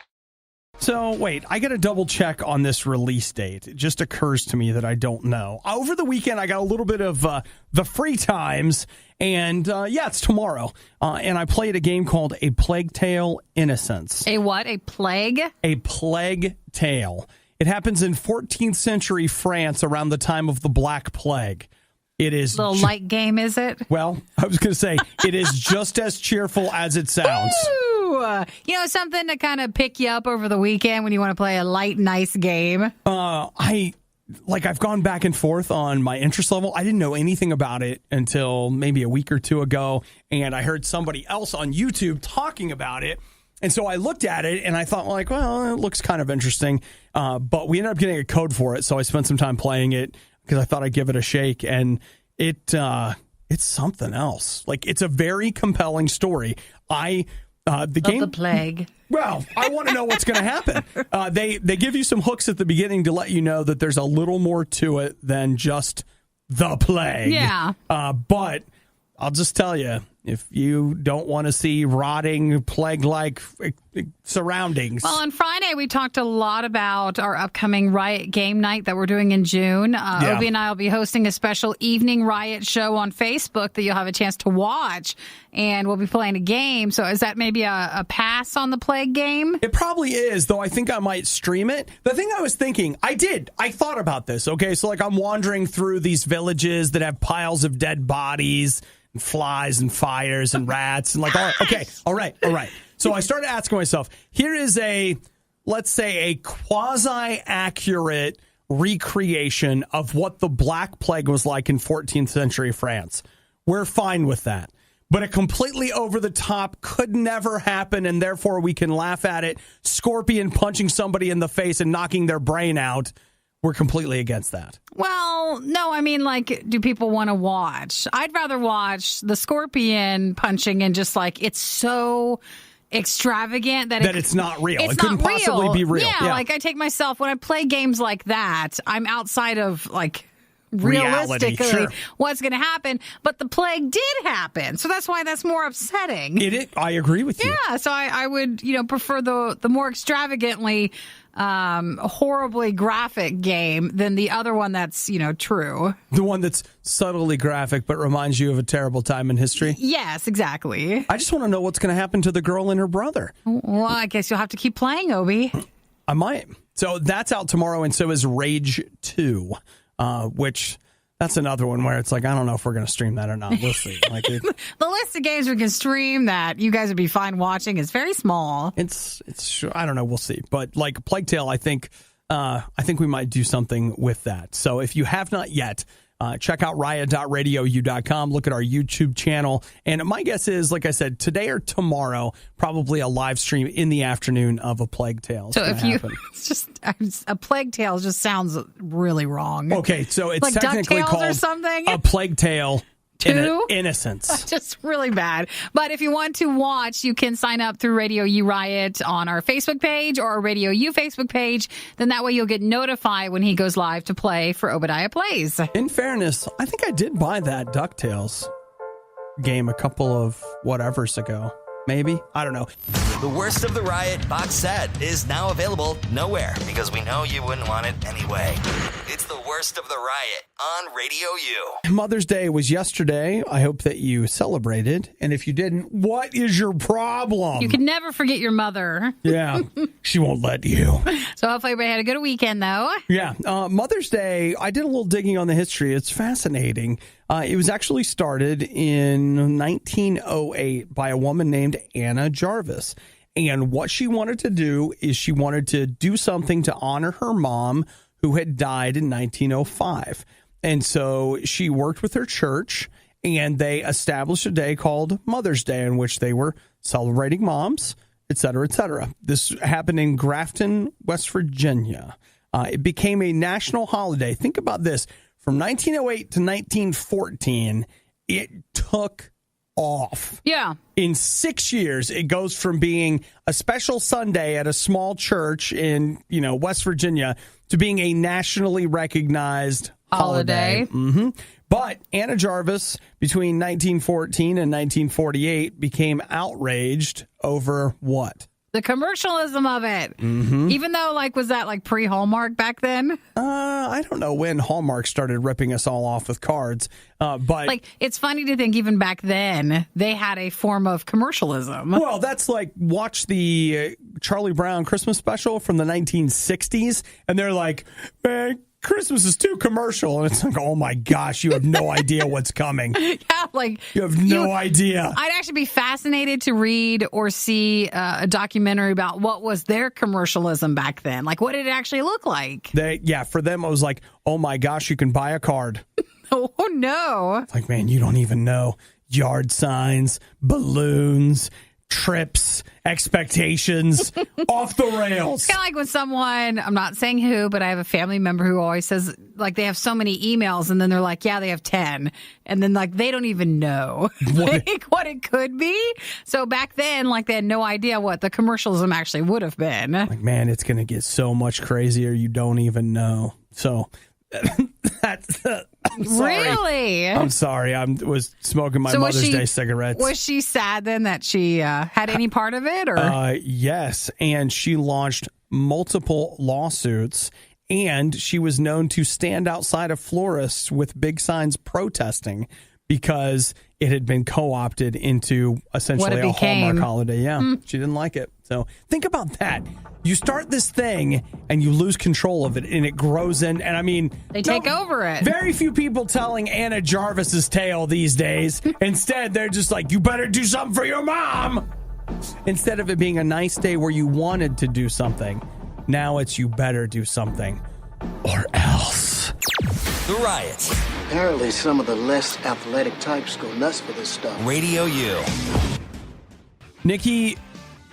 Speaker 1: So, wait, I got to double check on this release date. It just occurs to me that I don't know. Over the weekend, I got a little bit of the free times, and it's tomorrow. And I played a game called A Plague Tale: Innocence.
Speaker 2: A what? A plague?
Speaker 1: A Plague Tale. It happens in 14th century France around the time of the Black Plague. It is
Speaker 2: little light game, is it?
Speaker 1: Well, I was going to say, it is just as cheerful as it sounds.
Speaker 2: Something to kind of pick you up over the weekend when you want to play a light, nice game.
Speaker 1: I've gone back and forth on my interest level. I didn't know anything about it until maybe a week or two ago, and I heard somebody else on YouTube talking about it. And so I looked at it, and I thought, it looks kind of interesting. But we ended up getting a code for it, so I spent some time playing it. because I thought I'd give it a shake, and it's something else. Like, it's a very compelling story. The plague. Well, I want to know what's going to happen. They give you some hooks at the beginning to let you know that there's a little more to it than just the plague.
Speaker 2: Yeah.
Speaker 1: But I'll just tell you, if you don't want to see rotting plague-like surroundings.
Speaker 2: Well, on Friday, we talked a lot about our upcoming Riot game night that we're doing in June. Obi and I will be hosting a special evening Riot show on Facebook that you'll have a chance to watch, and we'll be playing a game. So is that maybe a pass on the plague game?
Speaker 1: It probably is, though I think I might stream it. The thing I was thinking, I thought about this, okay? So, like, I'm wandering through these villages that have piles of dead bodies, and flies and fires and rats and like, all right. So I started asking myself, here is let's say a quasi-accurate recreation of what the Black Plague was like in 14th century France. We're fine with that. But a completely over-the-top could never happen, and therefore we can laugh at it. Scorpion punching somebody in the face and knocking their brain out. We're completely against that.
Speaker 2: Well, no, I mean, like, do people want to watch? I'd rather watch the scorpion punching and just, like, it's so extravagant that
Speaker 1: it's not real. It couldn't possibly be real.
Speaker 2: Yeah, like, I take myself, when I play games like that, I'm outside of, like, realistically what's going to happen. But the plague did happen. So that's why that's more upsetting.
Speaker 1: I agree with you.
Speaker 2: Yeah, so I would, prefer the more extravagantly horribly graphic game than the other one that's, true.
Speaker 1: The one that's subtly graphic but reminds you of a terrible time in history?
Speaker 2: Yes, exactly.
Speaker 1: I just want to know what's going to happen to the girl and her brother.
Speaker 2: Well, I guess you'll have to keep playing, Obi.
Speaker 1: I might. So that's out tomorrow, and so is Rage 2, which... That's another one where it's like, I don't know if we're going to stream that or not. We'll see. Like
Speaker 2: the list of games we can stream that you guys would be fine watching is very small.
Speaker 1: It's I don't know. We'll see. But like Plague Tale, I think we might do something with that. So if you have not yet, check out riot.radiou.com. Look at our YouTube channel. And my guess is, like I said, today or tomorrow, probably a live stream in the afternoon of a Plague Tale.
Speaker 2: So if it's just a Plague Tale just sounds really wrong.
Speaker 1: Okay, so it's
Speaker 2: like
Speaker 1: technically
Speaker 2: DuckTales
Speaker 1: called
Speaker 2: or something?
Speaker 1: A Plague Tale.
Speaker 2: Innocence. Just really bad. But if you want to watch, you can sign up through RadioU Riot on our Facebook page or our RadioU Facebook page. Then that way you'll get notified when he goes live to play for Obadiah Plays.
Speaker 1: In fairness, I think I did buy that DuckTales game a couple of whatevers ago. Maybe? I don't know.
Speaker 3: The Worst of the Riot box set is now available nowhere because we know you wouldn't want it anyway. It's The Worst of the Riot on Radio U.
Speaker 1: Mother's Day was yesterday. I hope that you celebrated. And if you didn't, what is your problem?
Speaker 2: You can never forget your mother.
Speaker 1: Yeah, she won't let you.
Speaker 2: So hopefully everybody had a good weekend, though.
Speaker 1: Yeah, Mother's Day, I did a little digging on the history. It's fascinating. It was actually started in 1908 by a woman named Anna Jarvis. And what she wanted to do is she wanted to do something to honor her mom who had died in 1905. And so she worked with her church and they established a day called Mother's Day in which they were celebrating moms, et cetera, et cetera. This happened in Grafton, West Virginia. It became a national holiday. Think about this. From 1908 to 1914, it took off.
Speaker 2: Yeah.
Speaker 1: In 6 years, it goes from being a special Sunday at a small church in, West Virginia to being a nationally recognized holiday. Mm-hmm. But Anna Jarvis, between 1914 and 1948, became outraged over what?
Speaker 2: The commercialism of it.
Speaker 1: Mm-hmm.
Speaker 2: Even though, was that pre-Hallmark back then?
Speaker 1: I don't know when Hallmark started ripping us all off with cards. But
Speaker 2: it's funny to think even back then they had a form of commercialism.
Speaker 1: Well, that's watch the Charlie Brown Christmas special from the 1960s, and they're like, man, Christmas is too commercial. And it's like, oh my gosh, you have no idea what's coming. Yeah, you have no idea.
Speaker 2: I'd actually be fascinated to read or see a documentary about what was their commercialism back then. What did it actually look like?
Speaker 1: For them, it was like, oh my gosh, you can buy a card.
Speaker 2: Oh no.
Speaker 1: Man, you don't even know. Yard signs, balloons, trips, expectations off the rails.
Speaker 2: It's kind of like when someone, I'm not saying who, but I have a family member who always says, like, they have so many emails, and then they're like, yeah, they have 10. And then, like, they don't even know what it could be. So back then, like, they had no idea what the commercialism actually would have been.
Speaker 1: Like, man, it's going to get so much crazier, you don't even know. So that's I'm sorry.
Speaker 2: Really?
Speaker 1: I'm sorry. I was smoking my Mother's Day cigarettes.
Speaker 2: Was she sad then that she had any part of it? Or
Speaker 1: yes, and she launched multiple lawsuits, and she was known to stand outside of florists with big signs protesting because it had been co-opted into essentially a Hallmark holiday. Yeah, she didn't like it. So think about that. You start this thing and you lose control of it, and it grows in. And I mean,
Speaker 2: they take over it.
Speaker 1: Very few people telling Anna Jarvis's tale these days. Instead, they're just like, you better do something for your mom. Instead of it being a nice day where you wanted to do something, now it's you better do something or else.
Speaker 3: The Riot.
Speaker 4: Apparently, some of the less athletic types go nuts for this stuff.
Speaker 3: Radio U.
Speaker 1: Nikki,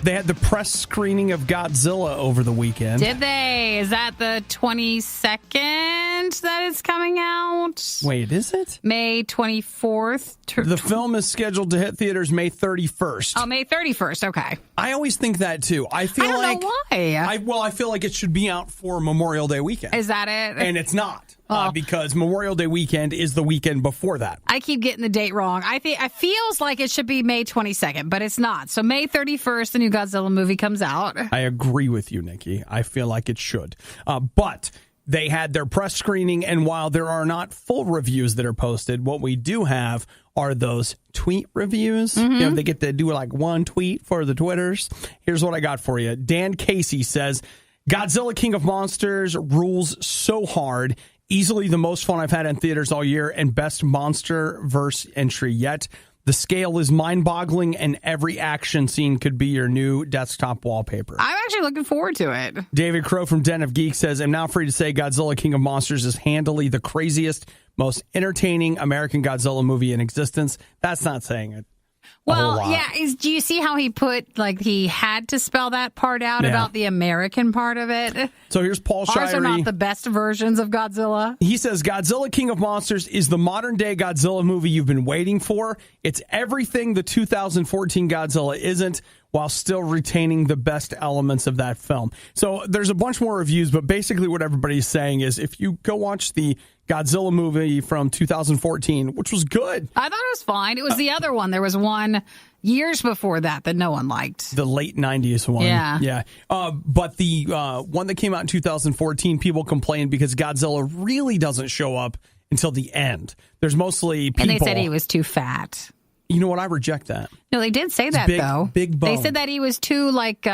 Speaker 1: they had the press screening of Godzilla over the weekend.
Speaker 2: Did they? Is that the 22nd that it's coming out?
Speaker 1: Wait, is it?
Speaker 2: May 24th.
Speaker 1: The film is scheduled to hit theaters May 31st.
Speaker 2: Oh, May 31st. Okay.
Speaker 1: I always think that, too. I don't
Speaker 2: know why.
Speaker 1: I feel like it should be out for Memorial Day weekend.
Speaker 2: Is that it?
Speaker 1: And it's not. Because Memorial Day weekend is the weekend before that.
Speaker 2: I keep getting the date wrong. I think it feels like it should be May 22nd, but it's not. So May 31st, the new Godzilla movie comes out.
Speaker 1: I agree with you, Nikki. I feel like it should. But they had their press screening, and while there are not full reviews that are posted, what we do have are those tweet reviews.
Speaker 2: Mm-hmm.
Speaker 1: You know, they get to do like one tweet for the Twitters. Here's what I got for you. Dan Casey says, Godzilla King of Monsters rules so hard. Easily the most fun I've had in theaters all year and best monster-verse entry yet. The scale is mind-boggling, and every action scene could be your new desktop wallpaper.
Speaker 2: I'm actually looking forward to it.
Speaker 1: David Crow from Den of Geeks says, I'm now free to say Godzilla King of Monsters is handily the craziest, most entertaining American Godzilla movie in existence. That's not saying it.
Speaker 2: Well, yeah. Do you see how he put, like, he had to spell that part out about the American part of it?
Speaker 1: So here's Paul Shirey.
Speaker 2: Ours are not the best versions of Godzilla.
Speaker 1: He says, Godzilla King of Monsters is the modern-day Godzilla movie you've been waiting for. It's everything the 2014 Godzilla isn't, while still retaining the best elements of that film. So there's a bunch more reviews, but basically what everybody's saying is if you go watch the Godzilla movie from 2014, which was good.
Speaker 2: I thought it was fine. It was the other one. There was one years before that no one liked.
Speaker 1: The late 90s one.
Speaker 2: Yeah.
Speaker 1: But the one that came out in 2014, people complained because Godzilla really doesn't show up until the end. There's mostly people.
Speaker 2: And they said he was too fat.
Speaker 1: You know what? I reject that.
Speaker 2: No, they did say that, though.
Speaker 1: Big bone.
Speaker 2: They said that he was too not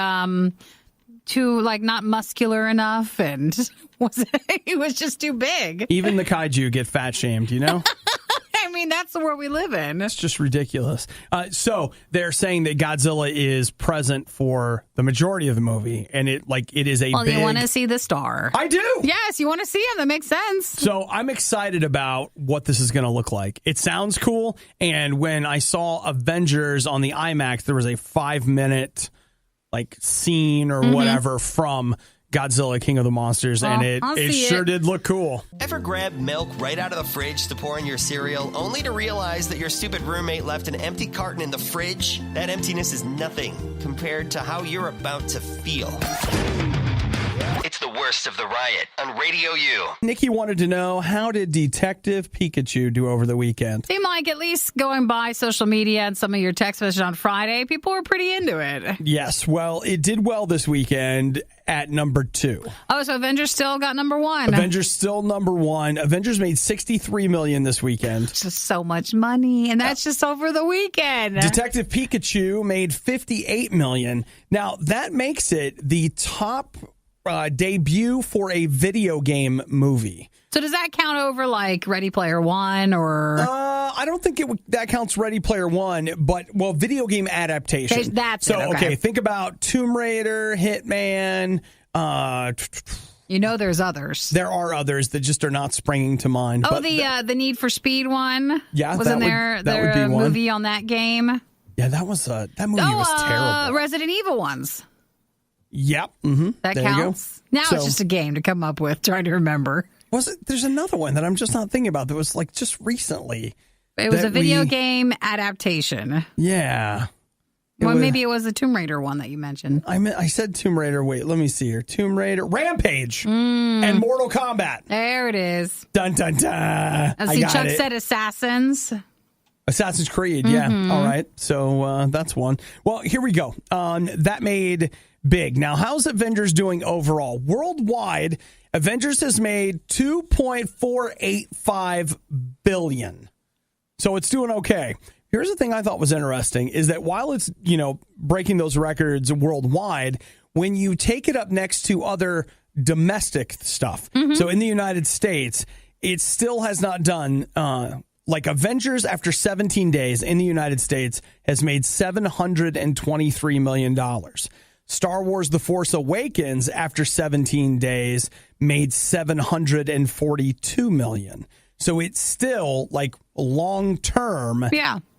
Speaker 2: muscular enough, and he was just too big.
Speaker 1: Even the kaiju get fat shamed, you know?
Speaker 2: I mean, that's the world we live in.
Speaker 1: It's just ridiculous. So they're saying that Godzilla is present for the majority of the movie, and it is a big...
Speaker 2: Well, you want to see the star.
Speaker 1: I do!
Speaker 2: Yes, you want to see him. That makes sense.
Speaker 1: So I'm excited about what this is going to look like. It sounds cool, and when I saw Avengers on the IMAX, there was a 5-minute scene or whatever from Godzilla King of the Monsters, and it sure did look cool.
Speaker 3: Ever grab milk right out of the fridge to pour in your cereal, only to realize that your stupid roommate left an empty carton in the fridge? That emptiness is nothing compared to how you're about to feel. It's the worst of the Riot on Radio U.
Speaker 1: Nikki wanted to know, how did Detective Pikachu do over the weekend?
Speaker 2: Seemed like, at least going by social media and some of your text messages on Friday, people were pretty into it.
Speaker 1: Yes, well, it did well this weekend at number 2.
Speaker 2: Oh, so Avengers still got number 1.
Speaker 1: Avengers still number 1. Avengers made $63 million this weekend.
Speaker 2: It's just so much money, and that's just over the weekend.
Speaker 1: Detective Pikachu made $58 million. Now, that makes it the top debut for a video game movie.
Speaker 2: So does that count over Ready Player One or?
Speaker 1: I don't think that counts Ready Player One, but video game adaptation.
Speaker 2: That's
Speaker 1: so
Speaker 2: it. Okay.
Speaker 1: Think about Tomb Raider, Hitman.
Speaker 2: There's others.
Speaker 1: There are others that just are not springing to mind.
Speaker 2: Oh, the Need for Speed one.
Speaker 1: Yeah,
Speaker 2: wasn't there?
Speaker 1: That would be one
Speaker 2: movie on that game.
Speaker 1: Yeah, that movie was terrible.
Speaker 2: Resident Evil ones.
Speaker 1: Yep. Mm-hmm.
Speaker 2: That
Speaker 1: there
Speaker 2: counts. Now it's just a game to come up with, trying to remember.
Speaker 1: There's another one that I'm just not thinking about that was like just recently.
Speaker 2: It was a video game adaptation.
Speaker 1: Yeah.
Speaker 2: Maybe it was the Tomb Raider one that you mentioned.
Speaker 1: I said Tomb Raider. Wait, let me see here. Tomb Raider, Rampage, and Mortal Kombat.
Speaker 2: There it is.
Speaker 1: Dun, dun, dun.
Speaker 2: I see Chuck said Assassins.
Speaker 1: Assassin's Creed, yeah. All right. So that's one. Well, here we go. That made big. Now, how's Avengers doing overall? Worldwide, Avengers has made $2.485 billion. So it's doing okay. Here's the thing I thought was interesting is that while it's, breaking those records worldwide, when you take it up next to other domestic stuff, so in the United States, it still has not done, like Avengers after 17 days in the United States has made $723 million. Star Wars The Force Awakens after 17 days made $742 million. So it's still like long term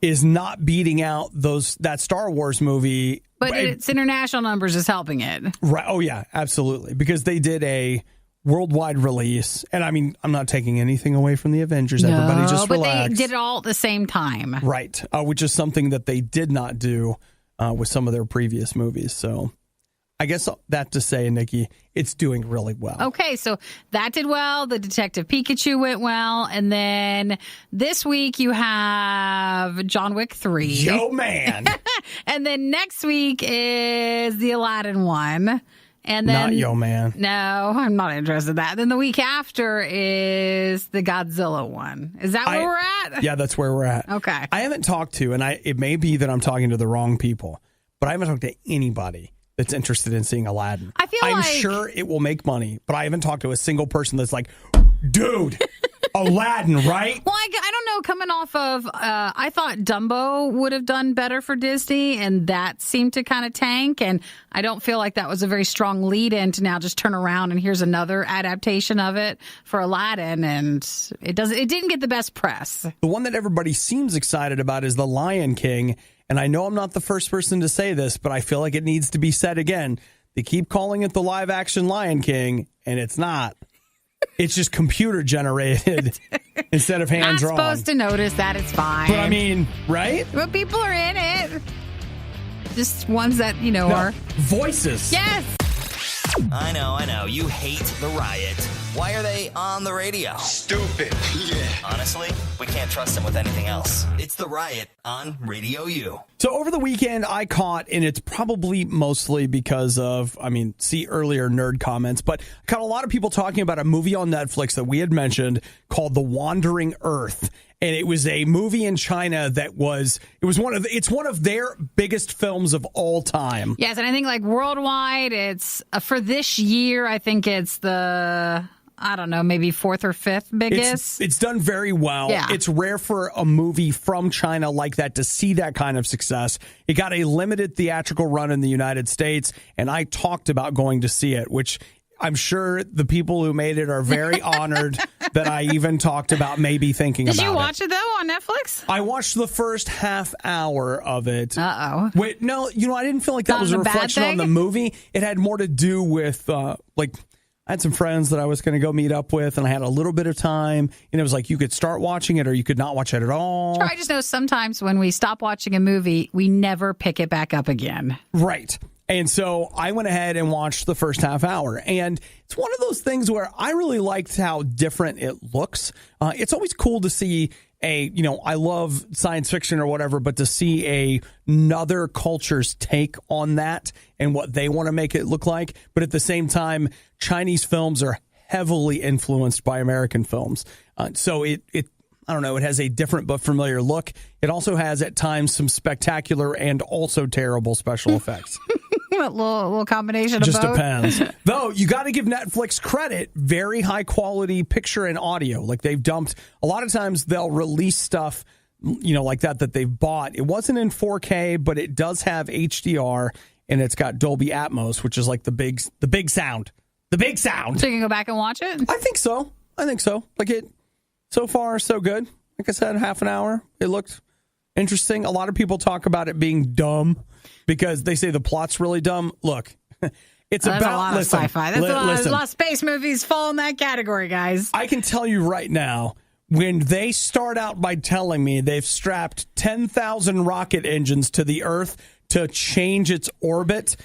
Speaker 1: is not beating out that Star Wars movie.
Speaker 2: But its international numbers is helping it.
Speaker 1: Right. Oh, yeah, absolutely. Because they did a worldwide release. And I mean, I'm not taking anything away from the Avengers.
Speaker 2: No,
Speaker 1: everybody just relax.
Speaker 2: But they did it all at the same time.
Speaker 1: Right. Which is something that they did not do with some of their previous movies. So I guess that to say, Nikki, it's doing really well.
Speaker 2: Okay, so that did well. The Detective Pikachu went well. And then this week you have John Wick 3.
Speaker 1: Yo, man.
Speaker 2: And then next week is the Aladdin one. And then,
Speaker 1: not Yo, man.
Speaker 2: No, I'm not interested in that. Then the week after is the Godzilla one. Is that where we're at?
Speaker 1: Yeah, that's where we're at.
Speaker 2: Okay.
Speaker 1: I haven't talked to, and it may be that I'm talking to the wrong people, but I haven't talked to anybody that's interested in seeing Aladdin. I'm sure it will make money, but I haven't talked to a single person that's like, dude, Aladdin, right?
Speaker 2: Well, I don't know. Coming off of, I thought Dumbo would have done better for Disney, and that seemed to kind of tank. And I don't feel like that was a very strong lead in to now just turn around and here's another adaptation of it for Aladdin, and it didn't get the best press.
Speaker 1: The one that everybody seems excited about is The Lion King. And I know I'm not the first person to say this, but I feel like it needs to be said again. They keep calling it the live action Lion King, and it's not. It's just computer generated instead of hand drawn.
Speaker 2: Not supposed to notice that. It's fine.
Speaker 1: But I mean, right?
Speaker 2: But people are in it. Just ones that, are
Speaker 1: voices.
Speaker 2: Yes.
Speaker 3: I know. You hate the Riot. Why are they on the radio?
Speaker 5: Stupid. Yeah.
Speaker 3: Honestly, we can't trust them with anything else. It's the Riot on RadioU.
Speaker 1: So over the weekend, I caught, and it's probably mostly because of, see earlier nerd comments, but I caught a lot of people talking about a movie on Netflix that we had mentioned called The Wandering Earth. And it was a movie in China that it's one of their biggest films of all time.
Speaker 2: Yes, and I think like worldwide, it's for this year, I think it's the, I don't know, maybe fourth or fifth biggest.
Speaker 1: It's done very well.
Speaker 2: Yeah.
Speaker 1: It's rare for a movie from China like that to see that kind of success. It got a limited theatrical run in the United States, and I talked about going to see it, which I'm sure the people who made it are very honored that I even talked about maybe thinking about it.
Speaker 2: Did you watch it, though, on Netflix?
Speaker 1: I watched the first half hour of it.
Speaker 2: Uh-oh.
Speaker 1: Wait, no, I didn't feel like that was a reflection on the movie. It had more to do with, I had some friends that I was going to go meet up with, and I had a little bit of time, and it was like you could start watching it or you could not watch it at all.
Speaker 2: Sure, I just know sometimes when we stop watching a movie, we never pick it back up again.
Speaker 1: Right. And so I went ahead and watched the first half hour. And it's one of those things where I really liked how different it looks. It's always cool to see I love science fiction or whatever, but to see another culture's take on that and what they want to make it look like. But at the same time, Chinese films are heavily influenced by American films. So it I don't know, it has a different but familiar look. It also has at times some spectacular and also terrible special effects.
Speaker 2: A little combination of both.
Speaker 1: Just depends. Though, you got to give Netflix credit. Very high quality picture and audio. Like they've dumped, a lot of times they'll release stuff, like that they've bought. It wasn't in 4K, but it does have HDR, and it's got Dolby Atmos, which is like the big sound. The big sound.
Speaker 2: So you can go back and watch it?
Speaker 1: I think so. Like it, so far, so good. Like I said, half an hour. It looked interesting. A lot of people talk about it being dumb because they say the plot's really dumb. Look, it's
Speaker 2: That's
Speaker 1: about
Speaker 2: a lot of sci-fi. That's a lot of space movies fall in that category, guys.
Speaker 1: I can tell you right now, when they start out by telling me they've strapped 10,000 rocket engines to the Earth to change its orbit,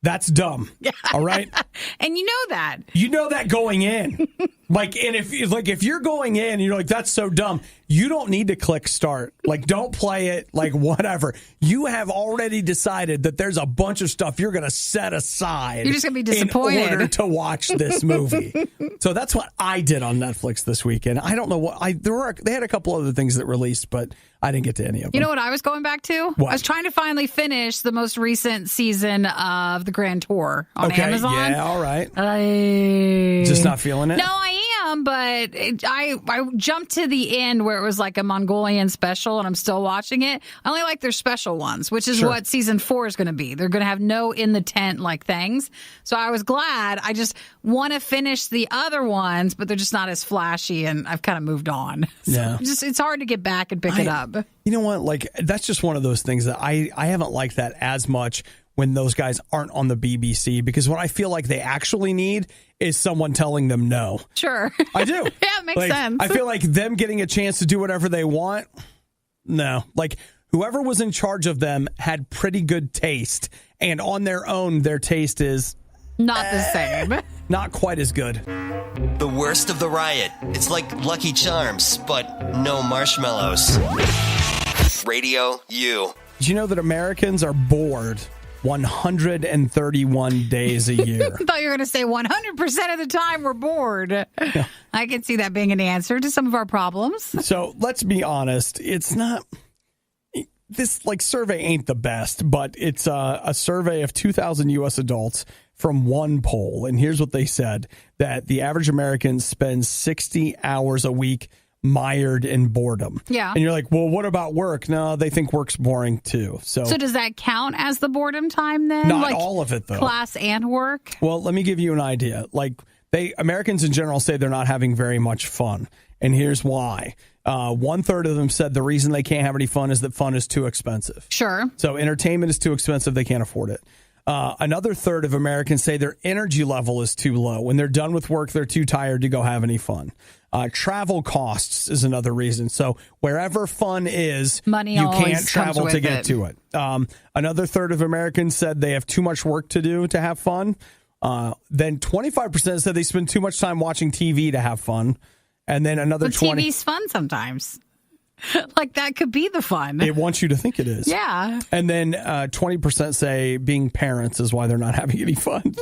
Speaker 1: that's dumb. All right?
Speaker 2: And you know that.
Speaker 1: You know that going in. If you're going in and you're like, that's so dumb, you don't need to click start. Like, don't play it, like, whatever. You have already decided that there's a bunch of stuff you're going to set aside.
Speaker 2: You're just going to be disappointed.
Speaker 1: In order to watch this movie. So that's what I did on Netflix this weekend. I don't know what they had a couple other things that released, but I didn't get to any of them.
Speaker 2: You know what I was going back to?
Speaker 1: What?
Speaker 2: I was trying to finally finish the most recent season of the Grand Tour on Amazon.
Speaker 1: Yeah, all right.
Speaker 2: I
Speaker 1: Just not feeling it?
Speaker 2: No, I am, but I jumped to the end where it was like a Mongolian special, and I'm still watching it. I only like their special ones, which is what season 4 is going to be. They're going to have no in the tent like things. So I was glad. I just want to finish the other ones, but they're just not as flashy, and I've kind of moved on. So
Speaker 1: yeah.
Speaker 2: It's hard to get back and pick it up.
Speaker 1: You know what? Like, that's just one of those things that I haven't liked that as much when those guys aren't on the BBC, because what I feel like they actually need is someone telling them no.
Speaker 2: Sure.
Speaker 1: I do.
Speaker 2: Yeah, it makes sense.
Speaker 1: I feel like them getting a chance to do whatever they want. No. Like, whoever was in charge of them had pretty good taste. And on their own, their taste is
Speaker 2: not the same.
Speaker 1: Not quite as good.
Speaker 3: The worst of the riot. It's like Lucky Charms, but no marshmallows. Radio U.
Speaker 1: Did you know that Americans are bored 131 days a year?
Speaker 2: I thought you were going to say 100% of the time we're bored. Yeah. I can see that being an answer to some of our problems.
Speaker 1: So let's be honest. It's not... This survey ain't the best, but it's a survey of 2,000 U.S. adults from one poll. And here's what they said, that the average American spends 60 hours a week mired in boredom.
Speaker 2: Yeah.
Speaker 1: And you're like, well, what about work? No, they think work's boring too. So
Speaker 2: does that count as the boredom time then?
Speaker 1: Not all of it, though.
Speaker 2: Class and work?
Speaker 1: Well, let me give you an idea. Americans in general say they're not having very much fun. And here's why. 1/3 of them said the reason they can't have any fun is that fun is too expensive.
Speaker 2: Sure.
Speaker 1: So entertainment is too expensive. They can't afford it. Another 1/3 of Americans say their energy level is too low. When they're done with work, they're too tired to go have any fun. Travel costs is another reason. So wherever fun is,
Speaker 2: money
Speaker 1: you can't travel to get to it. Another 1/3 of Americans said they have too much work to do to have fun. Then 25% said they spend too much time watching TV to have fun. And then another 20.
Speaker 2: TV's fun sometimes. Like, that could be the fun.
Speaker 1: It wants you to think it is.
Speaker 2: Yeah.
Speaker 1: And then 20% say being parents is why they're not having any fun.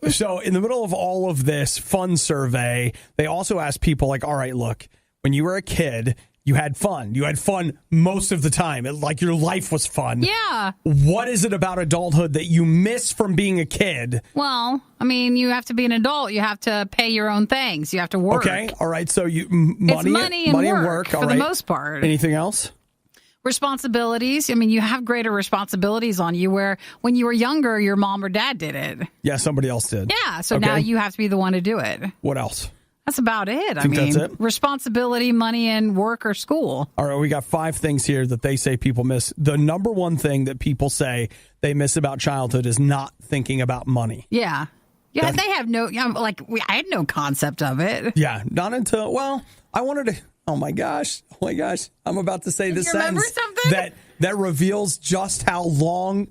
Speaker 1: So in the middle of all of this fun survey, they also asked people all right, look, when you were a kid, you had fun. You had fun most of the time. Your life was fun.
Speaker 2: Yeah.
Speaker 1: What is it about adulthood that you miss from being a kid?
Speaker 2: Well, I mean, you have to be an adult. You have to pay your own things. You have to work.
Speaker 1: Okay. All right. So
Speaker 2: it's money and work
Speaker 1: all
Speaker 2: for
Speaker 1: right.
Speaker 2: the most part.
Speaker 1: Anything else?
Speaker 2: Responsibilities. I mean, you have greater responsibilities on you, where when you were younger, your mom or dad did it.
Speaker 1: Yeah, somebody else did.
Speaker 2: Yeah. So now you have to be the one to do it.
Speaker 1: What else?
Speaker 2: That's about it.
Speaker 1: I mean, that's it?
Speaker 2: Responsibility, money, and work or school.
Speaker 1: All right, we got 5 things here that they say people miss. The number one thing that people say they miss about childhood is not thinking about money.
Speaker 2: Yeah. Yeah, they have no, I had no concept of it.
Speaker 1: Yeah, not until, I wanted to, oh my gosh, I'm about to say this
Speaker 2: remember
Speaker 1: sentence
Speaker 2: something?
Speaker 1: that reveals just how long,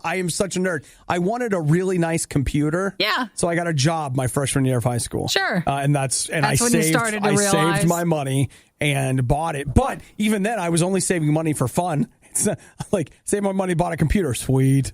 Speaker 1: I am such a nerd. I wanted a really nice computer.
Speaker 2: Yeah.
Speaker 1: So I got a job my freshman year of high school.
Speaker 2: Sure.
Speaker 1: And I saved my money and bought it. But even then, I was only saving money for fun. It's not save my money, bought a computer. Sweet.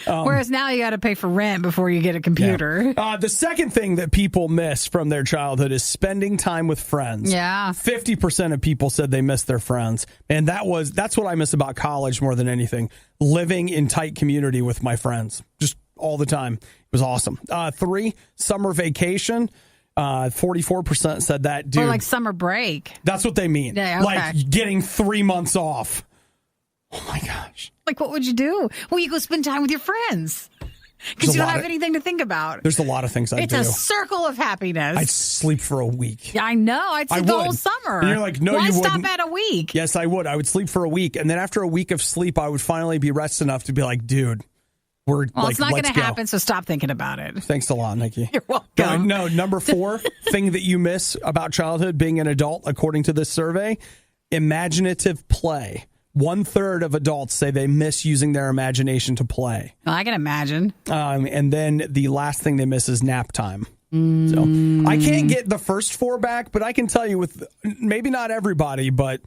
Speaker 2: Whereas now you got to pay for rent before you get a computer.
Speaker 1: Yeah. The second thing that people miss from their childhood is spending time with friends.
Speaker 2: Yeah.
Speaker 1: 50% of people said they miss their friends. And that's what I miss about college more than anything. Living in tight community with my friends. Just all the time. It was awesome. 3, summer vacation. 44% said that. Dude,
Speaker 2: or summer break.
Speaker 1: That's what they mean.
Speaker 2: Yeah, okay.
Speaker 1: Getting 3 months off. Oh my gosh.
Speaker 2: What would you do? Well, you go spend time with your friends. Because you don't have anything to think about.
Speaker 1: There's a lot of things I do.
Speaker 2: It's a circle of happiness.
Speaker 1: I'd sleep for a week.
Speaker 2: Yeah, I know. I'd sleep the whole summer.
Speaker 1: And you're like, no,
Speaker 2: Why
Speaker 1: you wouldn't.
Speaker 2: stop at a week?
Speaker 1: Yes, I would. I would sleep for a week. And then after a week of sleep, I would finally be rested enough to be like, dude, it's not
Speaker 2: going to happen, so stop thinking about it.
Speaker 1: Thanks a lot, Nikki.
Speaker 2: You're welcome.
Speaker 1: No, number 4 thing that you miss about childhood being an adult, according to this survey, imaginative play. 1/3 of adults say they miss using their imagination to play.
Speaker 2: Well, I can imagine.
Speaker 1: And then the last thing they miss is nap time. So I can't get the first 4 back, but I can tell you with maybe not everybody, but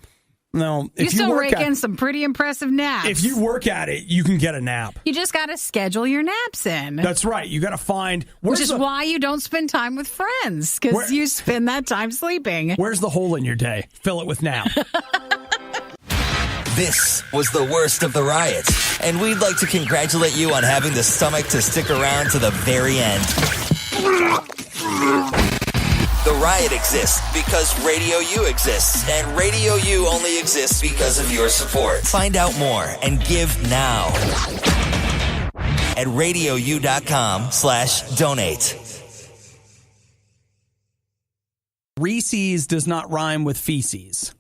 Speaker 1: no.
Speaker 2: You still rake in some pretty impressive naps.
Speaker 1: If you work at it, you can get a nap.
Speaker 2: You just got to schedule your naps in.
Speaker 1: That's right. You got to find.
Speaker 2: Which is why you don't spend time with friends, because you spend that time sleeping.
Speaker 1: Where's the hole in your day? Fill it with nap.
Speaker 3: This was the worst of the riot, and we'd like to congratulate you on having the stomach to stick around to the very end. The riot exists because Radio U exists, and Radio U only exists because of your support. Find out more and give now at RadioU.com/donate.
Speaker 1: Reese's does not rhyme with feces.